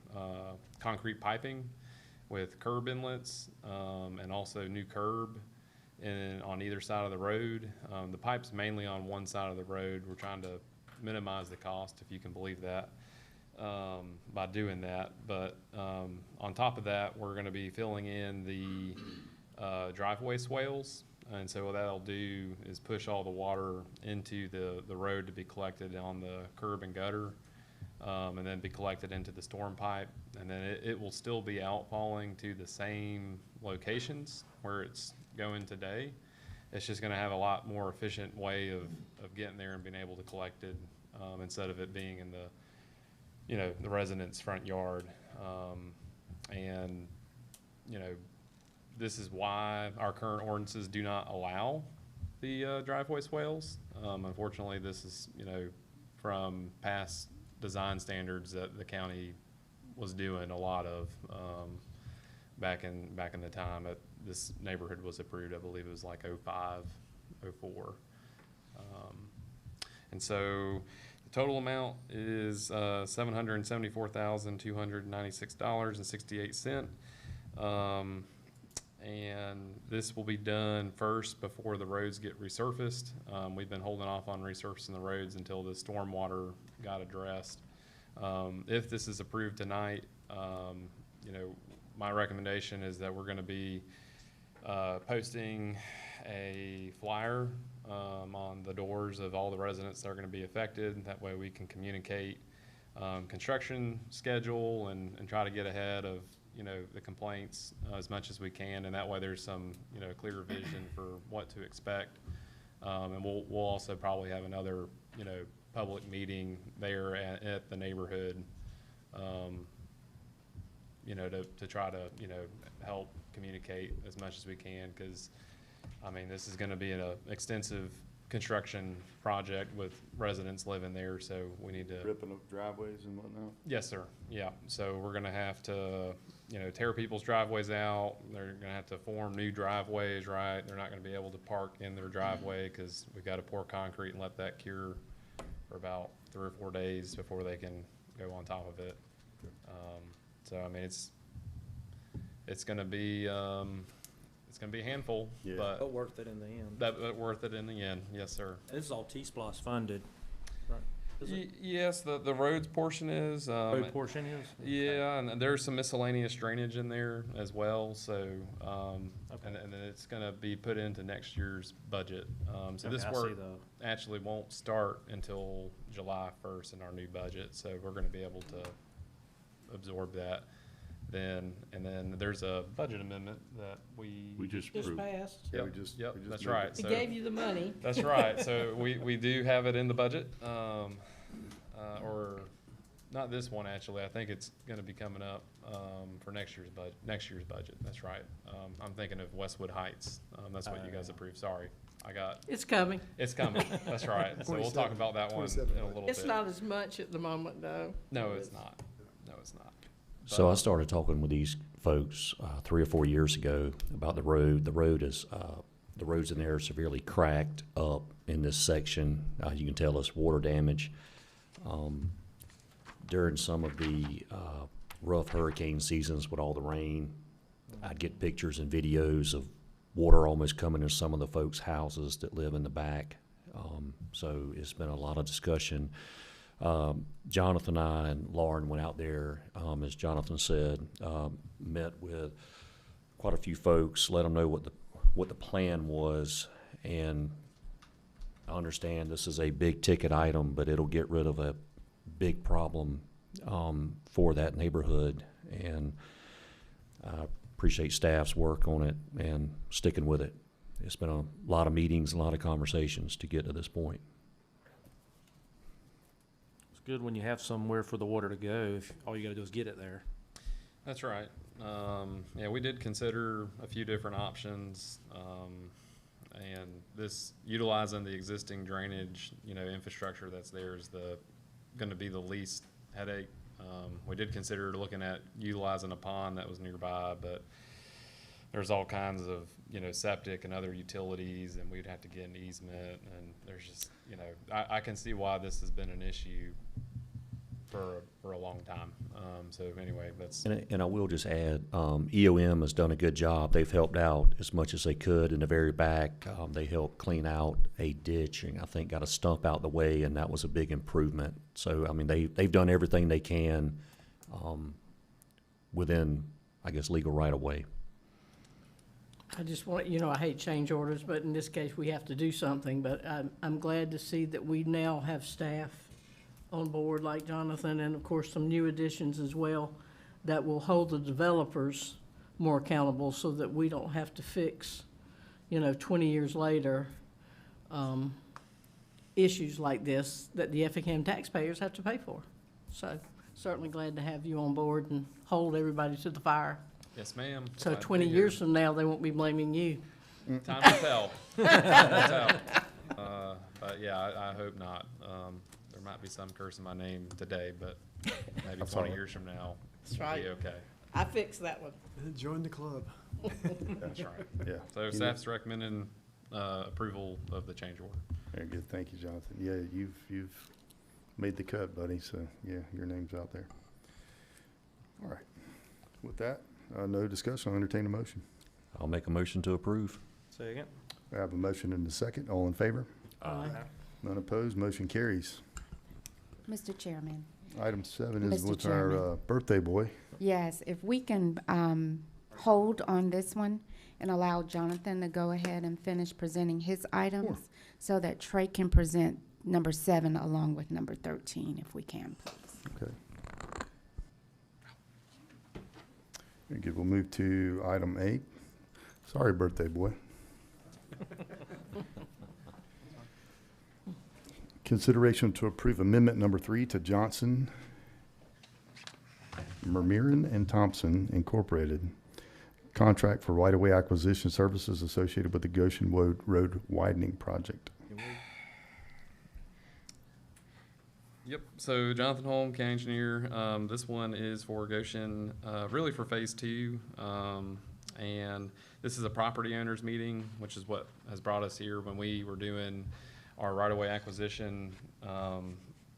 concrete piping with curb inlets, and also new curb on either side of the road. The pipe's mainly on one side of the road. We're trying to minimize the cost, if you can believe that, by doing that. But on top of that, we're gonna be filling in the driveway swales. And so what that'll do is push all the water into the road to be collected on the curb and gutter, and then be collected into the storm pipe. And then it will still be outfalling to the same locations where it's going today. It's just gonna have a lot more efficient way of getting there and being able to collect it, instead of it being in the, you know, the resident's front yard. And, you know, this is why our current ordinances do not allow the driveway swales. Unfortunately, this is, you know, from past design standards that the county was doing a lot of back in the time that this neighborhood was approved. I believe it was like 05, 04. And so the Total amount is $774,296.68. And this will be done first before the roads get resurfaced. We've been holding off on resurfacing the roads until the stormwater got addressed. If this is approved tonight, you know, my recommendation is that we're gonna be posting a flyer on the doors of all the residents that are gonna be affected. That way we can communicate construction schedule and try to get ahead of, you know, the complaints as much as we can, and that way there's some, you know, clear vision for what to expect. And we'll also probably have another, you know, public meeting there at the neighborhood, you know, to try to, you know, help communicate as much as we can, because, I mean, this is gonna be an extensive construction project with residents living there, so we need to. Ripping up driveways and whatnot? Yes, sir. Yeah, so we're gonna have to, you know, tear people's driveways out. They're gonna have to form new driveways, right? They're not gonna be able to park in their driveway because we've got to pour concrete and let that cure for about 3 or 4 days before they can go on top of it. So I mean, it's gonna be a handful, Yeah. But worth it in the end. but worth it in the end. Yes, sir. This is all T-Splosh funded, right? Is it? Yes, the roads portion is. Road portion is? Yeah, and there's some miscellaneous drainage in there as well, so, and then it's gonna be put into next year's budget. So this Okay, I see work actually won't start until July 1st in our new budget, so we're gonna be able to absorb that then. And then there's a budget amendment that we. just Just approved. passed. Yeah, Yep, we just yep, moved that's it. right. It So gave you the money. that's right. So we do have it in the budget, or not this one, actually. I think it's gonna be coming up, for next year's budget. That's right. I'm thinking of Westwood Heights. That's what you guys approved. Sorry. It's coming. It's coming. That's right. So we'll talk about that one in a little bit. It's not as much at the moment, though. No, it's not. No, it's not. So I started talking with these folks 3 or 4 years ago about the road. The roads in there are severely cracked up in this section. You can tell it's water damage. During some of the rough hurricane seasons with all the rain, I'd get pictures and videos of water almost coming in some of the folks' houses that live in the back. So it's been a lot of discussion. Jonathan and I and Lauren went out there, as Jonathan said, met with quite a few folks, let them know what the plan was, and I understand this is a big ticket item, but it'll get rid of a big problem for that neighborhood, and I appreciate staff's work on it and sticking with it. It's been a lot of meetings, a lot of conversations to get to this point. It's good when you have somewhere for the water to go, if all you gotta do is get it there. That's right. Yeah, we did consider a few different options, and this, utilizing the existing drainage, you know, infrastructure that's there is gonna be the least headache. We did consider looking at utilizing a pond that was nearby, but there's all kinds of, you know, septic and other utilities, and we'd have to get an easement, and there's just, you know, I can see why this has been an issue for a long time. So anyway, that's. And I will just add, EOM has done a good job. They've helped out as much as they could in the very back. They helped clean out a ditch and I think got a stump out the way, and that was a big improvement. So, I mean, they've done everything they can within, I guess, legal right of way. I just want, you know, I hate change orders, but in this case, we have to do something. But I'm glad to see that we now have staff on board like Jonathan, and of course some new additions as well, that will hold the developers more accountable so that we don't have to fix, you know, 20 years later, issues like this that the Effingham taxpayers have to pay for. So certainly glad to have you on board and hold everybody to the fire. Yes, ma'am. So Glad to 20 be years here. from now, they won't be blaming you. Time to tell. Time to tell. But yeah, I hope not. There might be some cursing my name today, but maybe 20 years from now, That's it'll right. be okay. I fixed that one. Join the club. That's right. Yeah. So staff's recommending approval of the change order. Very good. Thank you, Jonathan. Yeah, you've Made the cut, buddy, so yeah, your name's out there. All right. With that, no discussion, I'll entertain a motion. I'll make a motion to approve. Second. I have a motion and a second. All in favor? Aye. None opposed, motion carries. Mr. Chairman. Item 7 is Mr. with our Chairman. birthday boy. Yes, if we can hold on this one and allow Jonathan to go ahead and finish presenting his items so that Trey can present number 7 along with number 13, if we can, please. Okay. Very good. We'll move to item 8. Sorry, birthday boy. Consideration to approve amendment number 3 to Johnson, Mermiran and Thompson Incorporated, contract for right-of-way acquisition services associated with the Goshen Road widening project. Yep, so Jonathan Holm, county engineer, this one is for Goshen, really for phase 2. And this is a property owners meeting, which is what has brought us here when we were doing our right-of-way acquisition.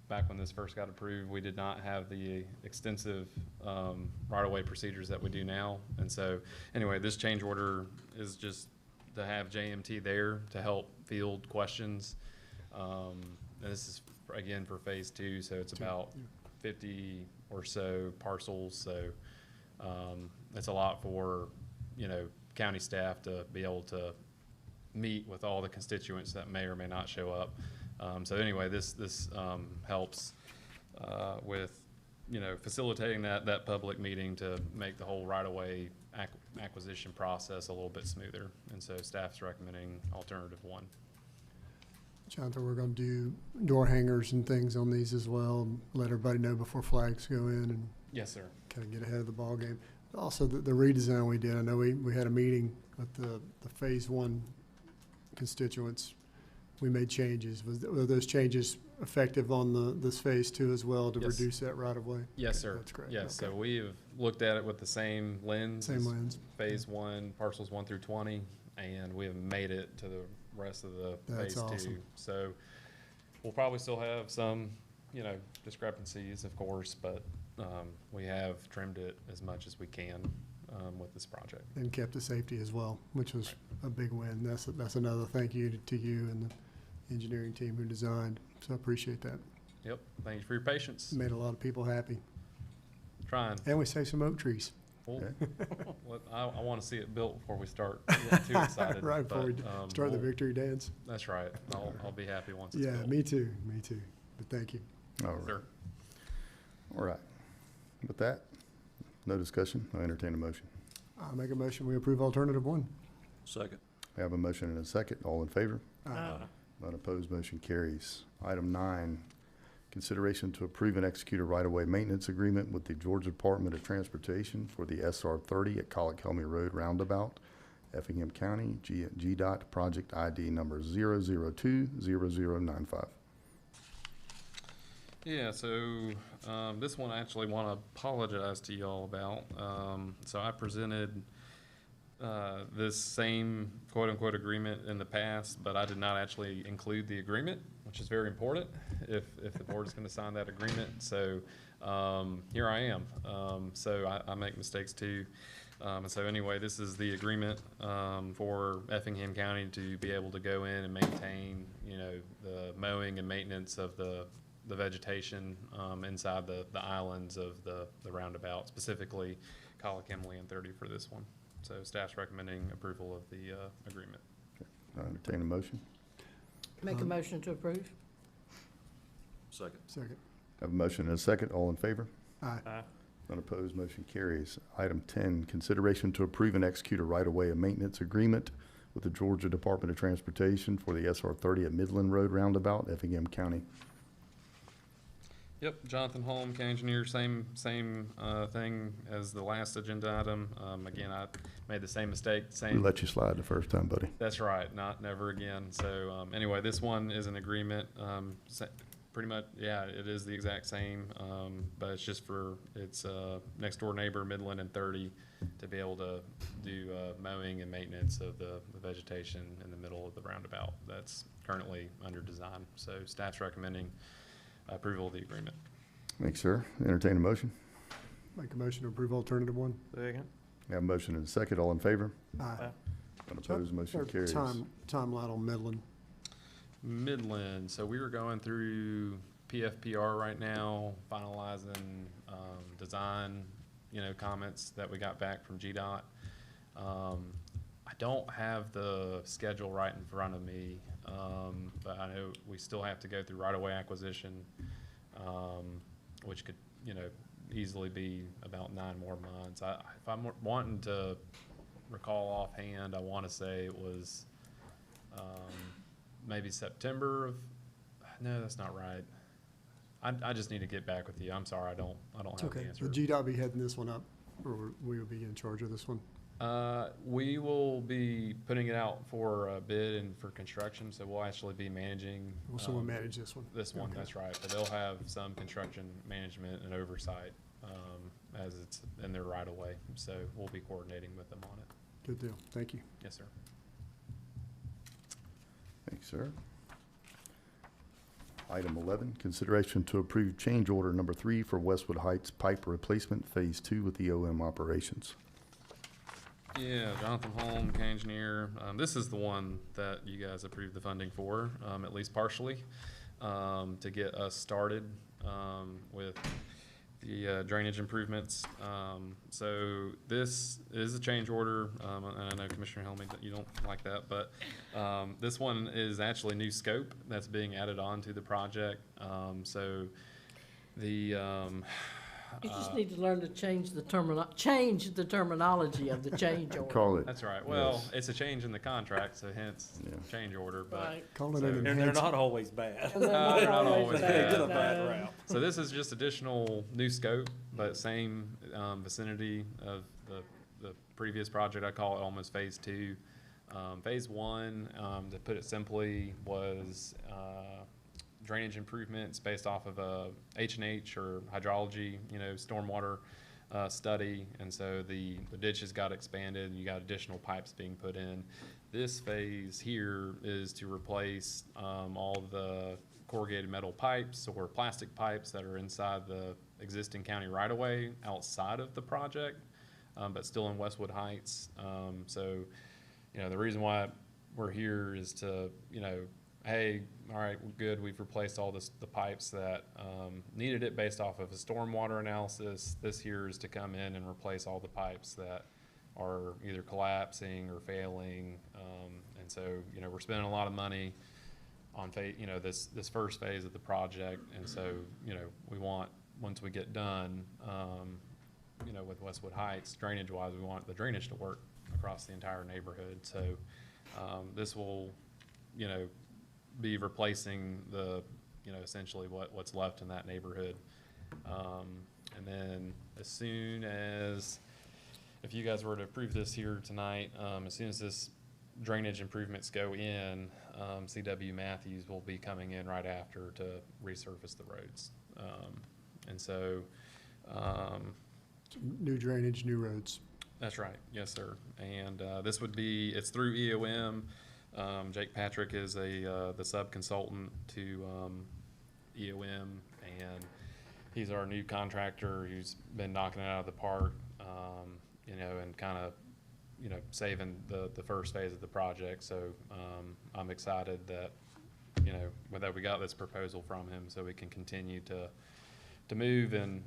Back when this first got approved, we did not have the extensive right-of-way procedures that we do now. And so, anyway, this change order is just to have JMT there to help field questions. And this is, again, for phase 2, so it's about 50 or so parcels. So it's a lot for, county staff to be able to meet with all the constituents that may or may not show up. So anyway, this helps with, facilitating that public meeting to make the whole right-of-way acquisition process a little bit smoother. And so staff's recommending alternative 1. Jonathan, we're going to do door hangers and things on these as well, and let everybody know before flags go in and Yes, sir. kind of get ahead of the ball game. Also, the redesign we did, I know we had a meeting with the phase 1 constituents. We made changes. Were those changes effective on this phase 2 as well to Yes. reduce that right of way? Yes, Okay, sir. That's great. Yes, Okay. so we have looked at it with the same lens. Same as lens. Phase 1, parcels 1 through 20, and we have made it to the rest of the That's phase 2. awesome. So we'll probably still have some, discrepancies, of course, but we have trimmed it as much as we can with this project. And kept the safety as well, which was a big win. That's another thank you to you and the engineering team who designed. So I appreciate that. Yep, thank you for your patience. Made a lot of people happy. Trying. And we saved some oak trees. Well, I want to see it built before we start getting too excited. Right before we but, start the we'll- victory dance. That's right. I'll be happy once it's Yeah, built. me too. But thank you. All right. Sure. All right. With that, no discussion, I'll entertain a motion. I'll make a motion, we approve alternative 1. Second. I have a motion and a second. All in favor? Aye. None opposed, motion carries. Item 9, consideration to approve and execute a right-of-way maintenance agreement with the Georgia Department of Transportation for the SR 30 at Collick-Helmy Road Roundabout, Effingham County, GDOT, project ID number 0020095. Yeah, so this one I actually want to apologize to y'all about. So I presented this same quote-unquote agreement in the past, but I did not actually include the agreement, which is very important if the board is going to sign that agreement. So here I am. So I make mistakes too. And so anyway, this is the agreement for Effingham County to be able to go in and maintain, the mowing and maintenance of the vegetation inside the islands of the roundabout, specifically Collick-Helmy and 30 for this one. So staff's recommending approval of the agreement. I entertain a motion. Make a motion to approve. Second. Second. Have a motion and a second. All in favor? Aye. None opposed, motion carries. Item 10, consideration to approve and execute a right-of-way and maintenance agreement with the Georgia Department of Transportation for the SR 30 at Midland Road Roundabout, Effingham County. Yep, Jonathan Holm, county engineer, same thing as the last agenda item. Again, I made the same mistake, We same. let you slide the first time, buddy. That's right, never again. So anyway, this one is an agreement. Pretty much, yeah, it is the exact same, but it's just for its next door neighbor, Midland and 30, to be able to do mowing and maintenance of the vegetation in the middle of the roundabout that's currently under design. So staff's recommending approval of the agreement. Thanks, sir. Entertain a motion. Make a motion to approve alternative one. Second. We have a motion and a second. All in favor? Aye. Unopposed, motion Or carries. Timeline on Midland. Midland, so we were going through PFPR right now, finalizing, design, comments that we got back from GDOT. I don't have the schedule right in front of me, but I know we still have to go through right-of-way acquisition, which could, easily be about 9 more months. If I'm wanting to recall offhand, I want to say it was maybe September of. No, that's not right. I just need to get back with you. I'm sorry, I don't It's have okay. the answer. Will GDOT be heading this one up, or we will be in charge of this one? We will be putting it out for a bid and for construction, so we'll actually be managing. Will someone manage this one? This one, Okay. that's right. But they'll have some construction management and oversight as it's in their right of way. So we'll be coordinating with them on it. Good deal. Thank you. Yes, sir. Thanks, sir. Item 11, consideration to approve change order number 3 for Westwood Heights Pipe Replacement Phase 2 with EOM Operations. Yeah, Jonathan Holm, county engineer. This is the one that you guys approved the funding for, at least partially, to get us started with the drainage improvements. So this is a change order, and I know Commissioner Helmy that you don't like that, but this one is actually new scope that's being added on to the project. So the You just need to learn to change the terminology of the change order. Call it. That's right. Well, Yes. it's a change in the contract, so hence Yeah. change order. But Right. Call it So- an And they're enhancement. not always bad. And they're not They're not always always bad. bad. Get a bad No. rap. So this is just additional new scope, but same vicinity of the previous project. I call it almost phase 2. Phase 1, to put it simply, was drainage improvements based off of a H&H or hydrology, stormwater study. And so the ditches got expanded and you got additional pipes being put in. This phase here is to replace all the corrugated metal pipes or plastic pipes that are inside the existing county right-of-way outside of the project, but still in Westwood Heights. So, the reason why we're here is to, hey, all right, good, we've replaced all the pipes that needed it based off of a stormwater analysis. This here is to come in and replace all the pipes that are either collapsing or failing. And so, we're spending a lot of money on this first phase of the project. And so, we want, once we get done, with Westwood Heights, drainage-wise, we want the drainage to work across the entire neighborhood. So this will, be replacing the, essentially what's left in that neighborhood. And then as soon as, if you guys were to approve this here tonight, as soon as this drainage improvements go in, CW Matthews will be coming in right after to resurface the roads. And so, New drainage, new roads. that's right, yes, sir. And this would be, it's through EOM. Jake Patrick is the sub-consultant to EOM, and he's our new contractor who's been knocking it out of the park, and kind of, saving the first phase of the project. So I'm excited that, that we got this proposal from him so we can continue to move. And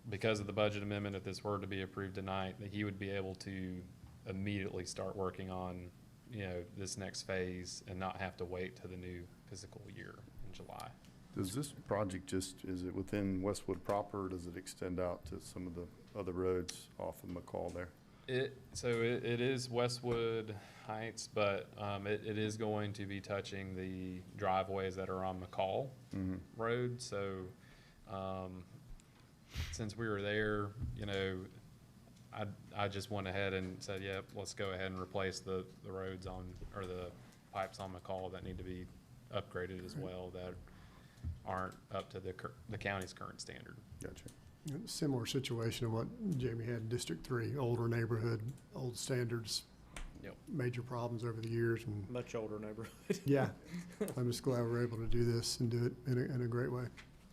because of the budget amendment, if this were to be approved tonight, that he would be able to immediately start working on, this next phase and not have to wait to the new fiscal year in July. Does this project is it within Westwood proper, or does it extend out to some of the other roads off of McCall there? It is Westwood Heights, but it is going to be touching the driveways that are on McCall Road. So since we were there, I just went ahead and said, yeah, let's go ahead and replace the roads or the pipes on McCall that need to be upgraded as well, that aren't up to the county's current standard. Gotcha. Similar situation to what Jamie had in District 3, older neighborhood, old standards, Yep. major problems over the years, and Much older neighborhood. yeah, I'm just glad we're able to do this and do it in a great way.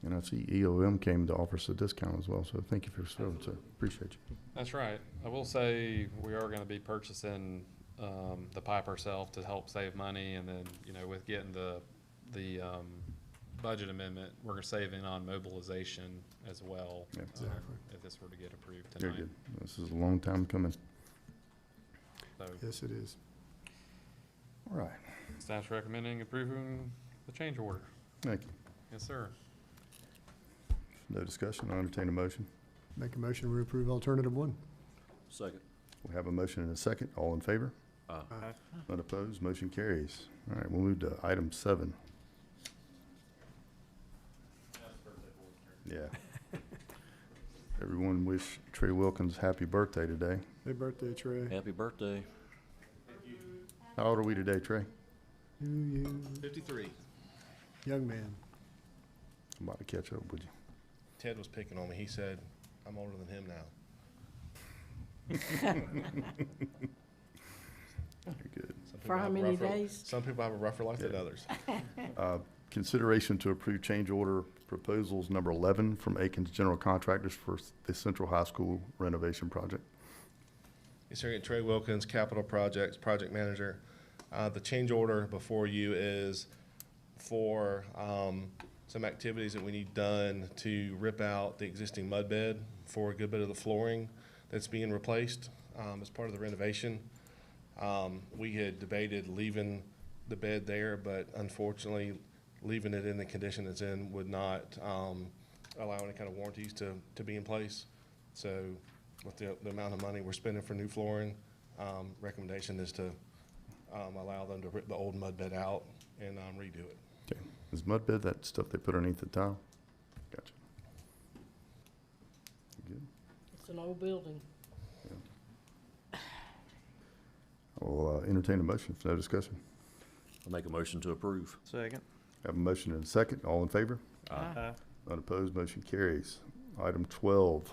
And I see EOM came to offer us a discount as well, so thank you for serving, so appreciate you. That's right. I will say we are gonna be purchasing, the pipe ourselves to help save money, and then, you know, with getting the budget amendment, we're saving on mobilization as well. Yeah. Exactly. If this were to get approved Very tonight. good. This is a long time coming. So, Yes, it is. All right, staff's recommending approving the change order. thank you. Yes, sir. No discussion, I'll entertain a motion. Make a motion to approve alternative one. Second. We have a motion and a second. All in favor? Aye. None opposed, motion carries. All right, we'll move to item 7. Yeah. Everyone wish Trey Wilkins happy birthday today. Happy birthday, Trey. Happy birthday. How old are we today, Trey? To you, 53. young man. I'm about to catch up with you. Ted was picking on me. He said, I'm older than him now. Very good. Some people For how have many rougher- days? Some people have a rougher life than others. Consideration to approve change order proposals number 11 from Aikens General Contractors for the Central High School renovation project. Yes, sir. Trey Wilkins, Capital Projects, Project Manager. The change order before you is for some activities that we need done to rip out the existing mud bed for a good bit of the flooring that's being replaced as part of the renovation. We had debated leaving the bed there, but unfortunately, leaving it in the condition it's in would not allow any kind of warranties to be in place. So with the amount of money we're spending for new flooring, recommendation is to allow them to rip the old mud bed out and redo it. Okay. Is mud bed that stuff they put underneath the tile? Gotcha. Good. It's an old building. I will entertain a motion if no discussion. I'll make a motion to approve. Second. Have a motion and a second. All in favor? Aye. Unopposed, motion carries. Item 12,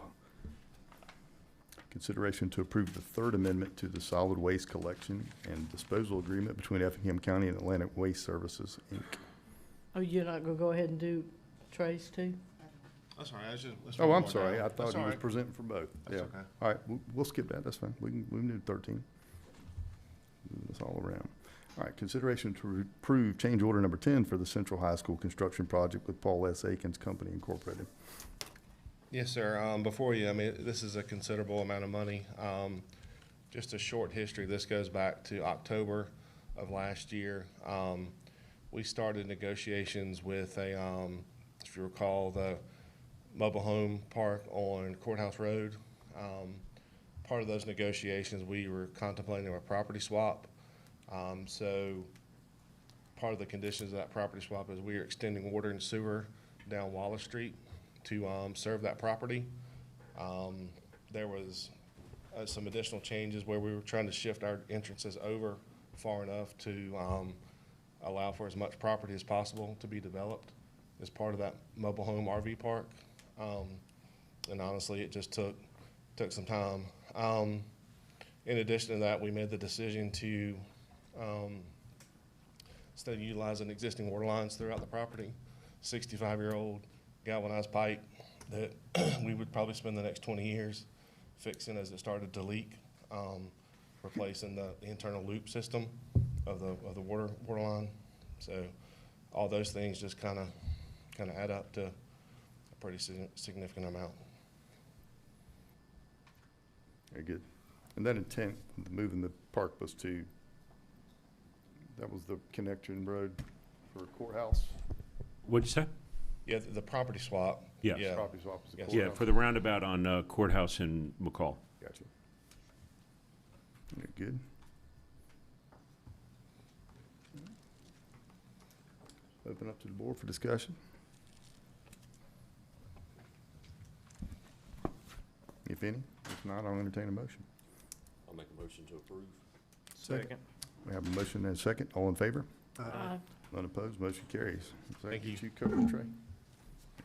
consideration to approve the third amendment to the solid waste collection and disposal agreement between Effingham County and Atlantic Waste Services, Inc. Oh, you're not gonna go ahead and do Trey's too? That's all right. Oh, I'm sorry. I thought he was presenting for both. That's Yeah. okay. All right, we'll skip that. That's fine. We can do 13. Move this all around. All right, consideration to approve change order number 10 for the Central High School construction project with Paul S. Aikens Company Incorporated. Yes, sir. Before you, I mean, this is a considerable amount of money. Just a short history, this goes back to October of last year. We started negotiations with if you recall, the mobile home park on Courthouse Road. Part of those negotiations, we were contemplating a property swap. So part of the conditions of that property swap is we are extending water and sewer down Wallace Street to serve that property. There was some additional changes where we were trying to shift our entrances over far enough to allow for as much property as possible to be developed as part of that mobile home RV park. And honestly, it just took some time. In addition to that, we made the decision to, instead of utilizing existing water lines throughout the property, 65-year-old galvanized pipe that we would probably spend the next 20 years fixing as it started to leak, replacing the internal loop system of the water line. So all those things just kind of add up to a pretty significant amount. Very good. And that intent, of moving the park was to, that was the connection road for courthouse? What'd you say? Yeah, the property swap. Yes. Yeah. Property swap was the Yes. courthouse. Yeah, for the roundabout on Courthouse and McCall. Gotcha. Very good. Open up to the board for discussion. If any, if not, I'll entertain a motion. I'll make a motion to approve. Second. We have a motion and a second. All in favor? Aye. None opposed, motion carries. Thank you. You covered, Trey. All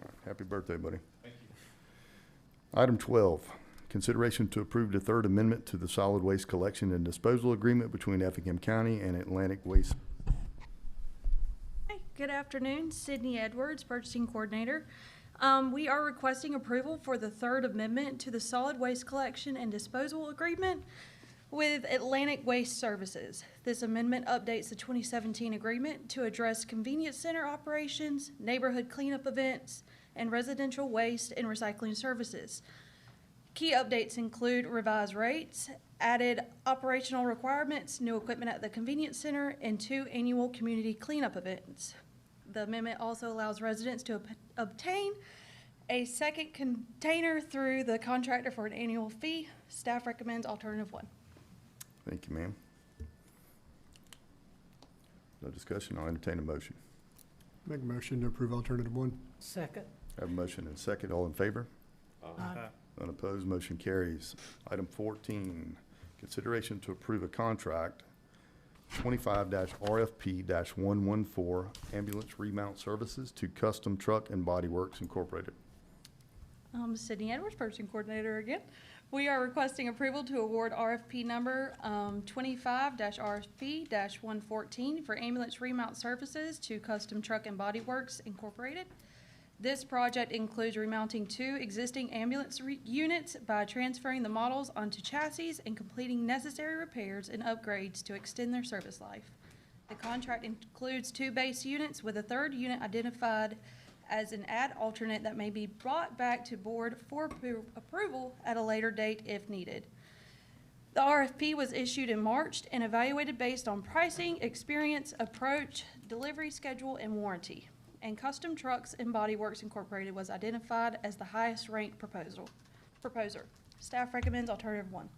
right, happy birthday, buddy. Thank you. Item 12, consideration to approve the third amendment to the solid waste collection and disposal agreement between Effingham County and Atlantic Waste. Hi, good afternoon. Sydney Edwards, Purchasing Coordinator. We are requesting approval for the third amendment to the solid waste collection and disposal agreement with Atlantic Waste Services. This amendment updates the 2017 agreement to address convenience center operations, neighborhood cleanup events, and residential waste and recycling services. Key updates include revised rates, added operational requirements, new equipment at the convenience center, and 2 annual community cleanup events. The amendment also allows residents to obtain a second container through the contractor for an annual fee. Staff recommends alternative 1. Thank you, ma'am. No discussion, I'll entertain a motion. Make a motion to approve alternative 1. Second. Have a motion and a second, all in favor? Aye. Unopposed, motion carries. Item 14, consideration to approve a contract 25-RFP-114 ambulance remount services to Custom Truck and Body Works Incorporated. Sydney Edwards, Purchasing Coordinator again. We are requesting approval to award RFP number 25-RFP-114 for ambulance remount services to Custom Truck and Body Works Incorporated. This project includes remounting 2 existing ambulance units by transferring the models onto chassis and completing necessary repairs and upgrades to extend their service life. The contract includes 2 base units with a 3rd unit identified as an add alternate that may be brought back to board for approval at a later date if needed. The RFP was issued in March and evaluated based on pricing, experience, approach, delivery schedule, and warranty. And Custom Trucks and Body Works Incorporated was identified as the highest ranked proposer. Staff recommends alternative 1.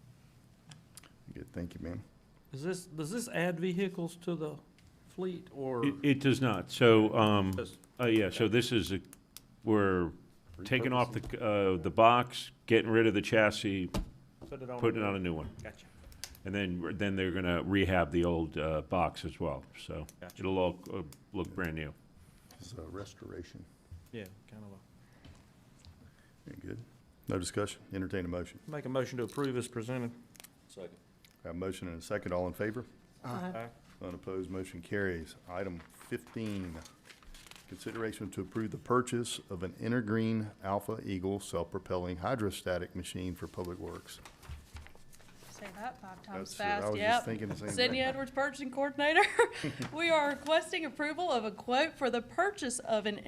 Good, thank you, ma'am. Does this add vehicles to the fleet, or? It does not. So, so this is, we're taking off the box, getting rid of the chassis, putting it on a new one. Gotcha. And then they're gonna rehab the old box as well, so Gotcha. it'll all look brand new. It's a restoration. Yeah, kind of Very good. No discussion, entertain a motion. make a motion to approve as presented. Second. Have a motion and a second, all in favor? Aye. Unopposed, motion carries. Item 15, consideration to approve the purchase of an Intergreen Alpha Eagle self-propelling hydrostatic machine for Public Works. Say that 5 times That's- I fast, was yep. just thinking the same Sydney thing. Edwards, Purchasing Coordinator. We are requesting approval of a quote for the purchase of an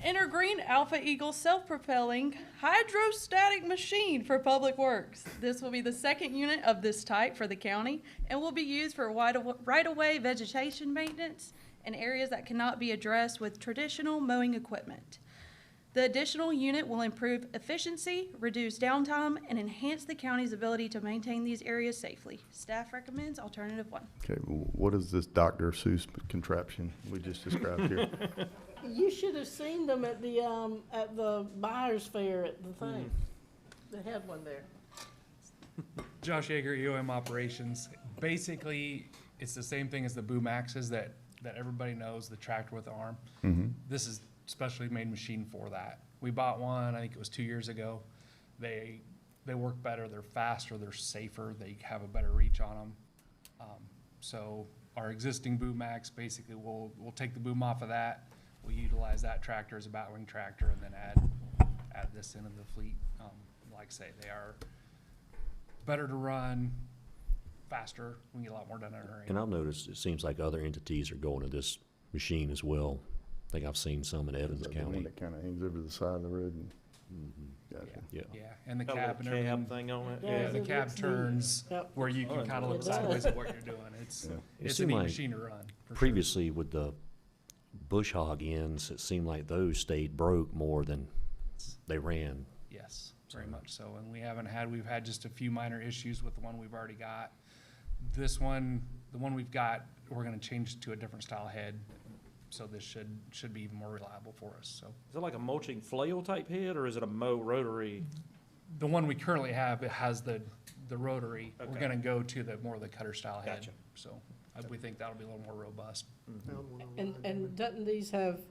Intergreen Alpha Eagle self-propelling hydrostatic machine for Public Works. This will be the 2nd unit of this type for the county and will be used for right-of-way vegetation maintenance in areas that cannot be addressed with traditional mowing equipment. The additional unit will improve efficiency, reduce downtime, and enhance the county's ability to maintain these areas safely. Staff recommends alternative 1. Okay, what is this Dr. Seuss contraption we just described here? You should have seen them at the buyer's fair at the thing. They had one there. Josh Yeager, EOM Operations. Basically, it's the same thing as the boom axes that everybody knows, the tractor with the arm. This is specially made machine for that. We bought one, I think it was 2 years ago. They work better, they're faster, they're safer, they have a better reach on them. So our existing boom axe, basically we'll take the boom off of that. We'll utilize that tractor as a batwing tractor and then add this into the fleet. Like I say, they are better to run, faster, we can get a lot more done in a hurry. And I've noticed it seems like other entities are going to this machine as well. I think I've seen some in Evans Is that the one County. that kind of hangs over the side of the road and, gotcha. Yeah. Yeah, and the Got a cab and little everything. cab thing on it. Yeah, the it cab looks neat. turns Yep. where you can Fun. kind of look It does. sideways at what you're doing. Yeah. It's It a seemed neat like machine to run. for sure. Previously with the bush hog ends, it seemed like those stayed broke more than they ran. Yes, very much so. And we've had just a few minor issues with the one we've already got. This one, the one we've got, we're gonna change to a different style head. So this should be even more reliable for us, so. Is it like a mulching flail type head, or is it a mow rotary? The one we currently have, it has the rotary. We're Okay. gonna go to more of the cutter style head. Gotcha. So we think that'll be a little more robust. And doesn't these have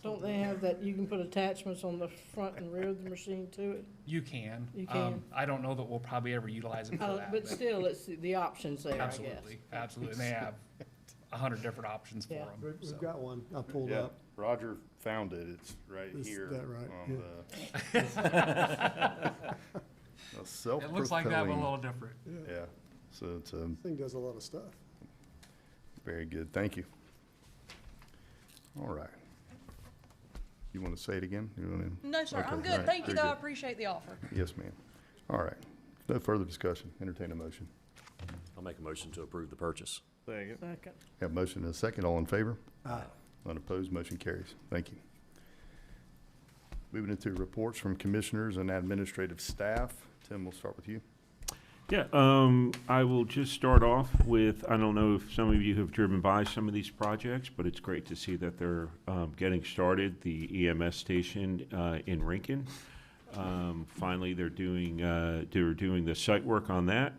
Don't they have that, you can put attachments on the front and rear of the machine to it? You can. You can. I don't know that we'll probably ever utilize it for that. But still, it's the options there, I guess. Absolutely, absolutely. And they have 100 different options for Yeah. them. We've got one I pulled Yeah, up. Roger found it. It's right Is here. that right? On the It looks like that, but a self-propelling- little different. Yeah, so it's Thing does a lot of stuff. very good. Thank you. All right. You want to say it again? You wanna- No, sir, I'm Okay, good. all right, Thank you, very though. I good. appreciate the offer. Yes, ma'am. All right. No further discussion. Entertain a motion. I'll make a motion to approve the purchase. Second. Have a motion and a second. All in favor? Aye. Unopposed, motion carries. Thank you. Moving into reports from commissioners and administrative staff. Tim, we'll start with you. Yeah, I will just start off with, I don't know if some of you have driven by some of these projects, but it's great to see that they're getting started. The EMS station in Rincon. Finally, they're doing the site work on that.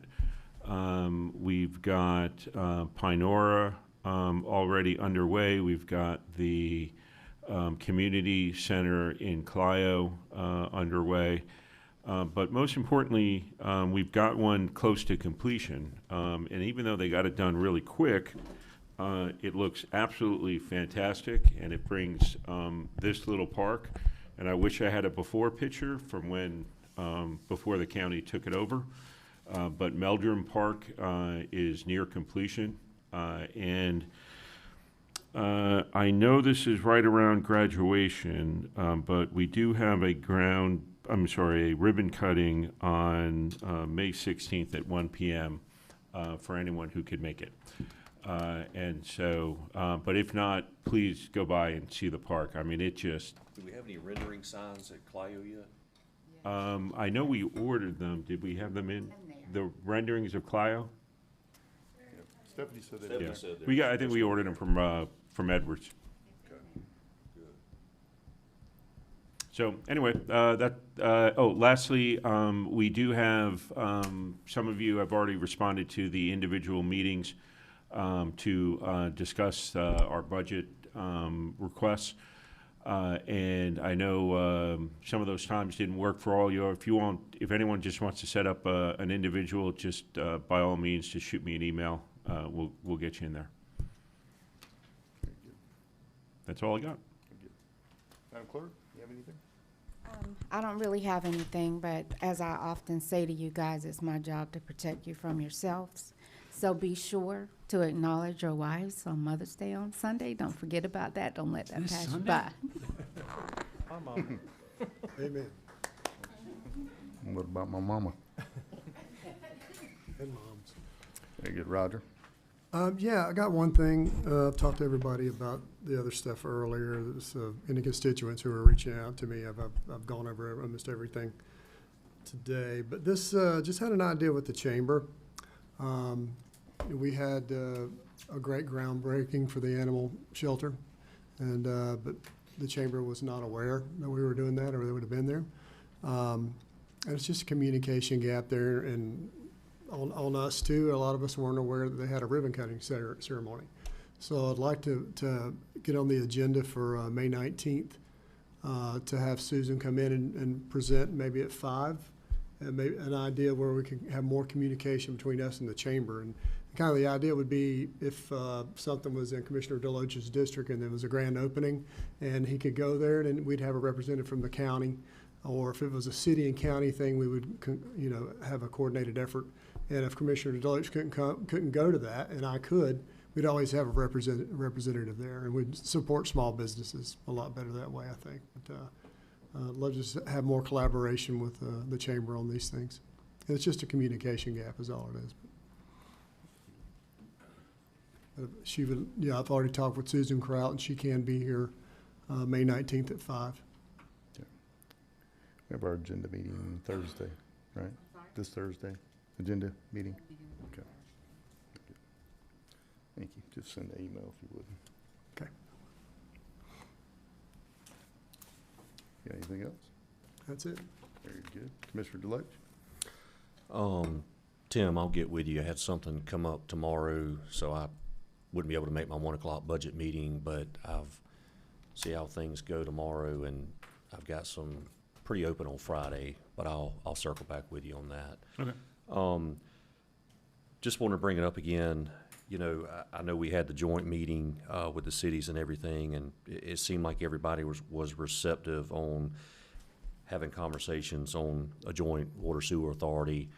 We've got Pinora already underway. We've got the community center in Clio underway. But most importantly, we've got one close to completion. And even though they got it done really quick, it looks absolutely fantastic, and it brings this little park. And I wish I had a before picture from when, before the county took it over. But Meldrum Park is near completion. And I know this is right around graduation, but we do have a ribbon cutting on May 16th at 1 p.m. For anyone who could make it. And so, but if not, please go by and see the park. I mean, it just, Do we have any rendering signs at Clio yet? I know we ordered them. Did we have them in? The renderings of Clio? Stephanie said that. Stephanie Yeah. said there We got, I was- think we ordered them from Edwards. Okay, good. So anyway, lastly, we do have, some of you have already responded to the individual meetings to discuss our budget requests. And I know some of those times didn't work for all you. If anyone just wants to set up an individual, just by all means, just shoot me an email. We'll get you in there. That's all I got. Madam Clerk, you have anything? I don't really have anything, but as I often say to you guys, it's my job to protect you from yourselves. So be sure to acknowledge your wives on Mother's Day on Sunday. Don't forget about that. Don't let that pass you by. My mom. Amen. What about my mama? And moms. Very good, Roger. Yeah, I got one thing. I've talked to everybody about the other stuff earlier. There's any constituents who are reaching out to me. I've gone over almost everything today. But this, just had an idea with the chamber. We had a great groundbreaking for the animal shelter, and but the chamber was not aware that we were doing that, or they would have been there. And it's just a communication gap there, and on us too. A lot of us weren't aware that they had a ribbon cutting ceremony. So I'd like to get on the agenda for May 19th to have Susan come in and present maybe at 5, and maybe an idea where we can have more communication between us and the chamber. And kind of the idea would be if something was in Commissioner Deloach's district and there was a grand opening and he could go there, then we'd have a representative from the county. Or if it was a city and county thing, we would, have a coordinated effort. And if Commissioner Deloach couldn't go to that, and I could, we'd always have a representative there, and we'd support small businesses a lot better that way, I think. But I'd love to have more collaboration with the chamber on these things. And it's just a communication gap is all it is. She would, I've already talked with Susan Kraut, and she can be here May 19th at 5. We have our agenda meeting Thursday, right? This Thursday, agenda meeting? Okay. Thank you. Just send an email if you would. Okay. Got anything else? That's it. Very good. Commissioner Deloach? Tim, I'll get with you. I had something come up tomorrow, so I wouldn't be able to make my 1 o'clock budget meeting, but I've see how things go tomorrow, and I've got some pretty open on Friday, but I'll circle back with you on that. Okay. Just want to bring it up again. You know, I know we had the joint meeting with the cities and everything, and it seemed like everybody was receptive on having conversations on a joint water sewer authority.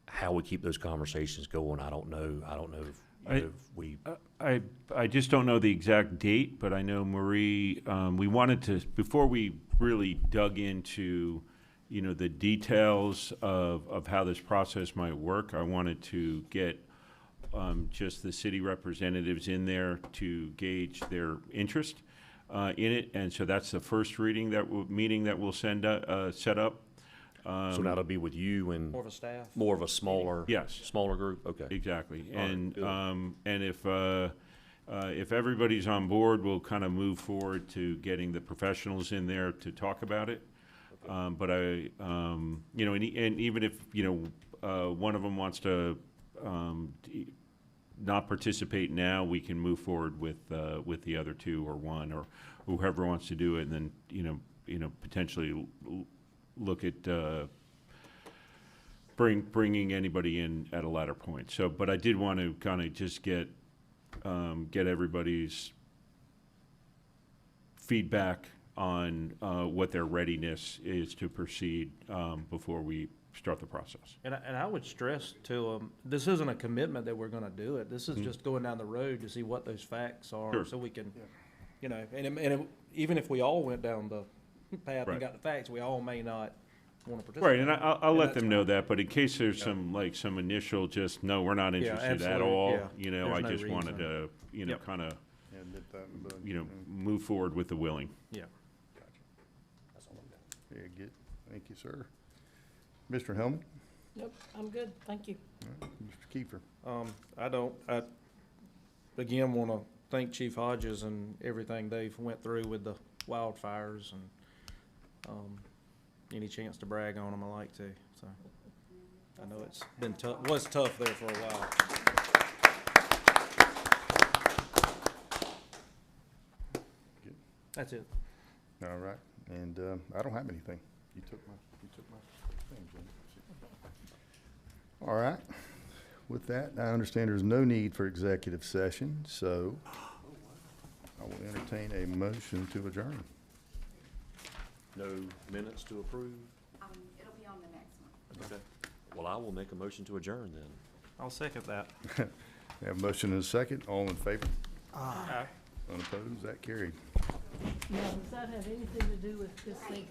How we keep those conversations going, I don't know. I don't know if we. I just don't know the exact date, but I know Marie, we wanted to, before we really dug into, you know, the details of how this process might work, I wanted to get just the city representatives in there to gauge their interest in it. And so that's the first meeting that we'll set up. So now it'll be with you and More of a staff? more of a smaller, Yes. smaller group. Okay. Exactly. All right, And, good. if everybody's on board, we'll kind of move forward to getting the professionals in there to talk about it. But I, you know, and even if, you know, one of them wants to, not participate now, we can move forward with the other two or one or whoever wants to do it, and then, you know, potentially look at, bringing anybody in at a later point. So, but I did want to kind of just get everybody's feedback on what their readiness is to proceed before we start the process. And I would stress to them, this isn't a commitment that we're gonna do it. This is just going down the road to see what those facts are, Sure. so we can, you know, even if we all went down the path Right. and got the facts, we all may not wanna participate. Right, and I'll let that's them know fine. that, but in case there's some initial, just, no, we're not Yeah, interested at absolutely, all, yeah. you know, There's I no just wanted reason. to, you know, Yep. kind of, Yeah, nip that in the bud. you know, move forward with the willing. Yeah. That's all I've got. Yeah, good. Thank you, sir. Mr. Hellman? Yep, I'm good, thank you. All right. Mr. Kiefer? I again wanna thank Chief Hodges and everything they've went through with the wildfires, and, any chance to brag on them, I like to, so. I know it's been tough, was tough there for a while. Good. That's it. All right, and I don't have anything. You took my thing, Jim. All right. With that, I understand there's no need for executive session, so I will entertain a motion to adjourn. No minutes to approve? It'll be on the next one. Okay. Well, I will make a motion to adjourn then. I'll second that. We have a motion and a second. All in favor? Aye. Unopposed? That carried. Now, does that have anything to do with this thing?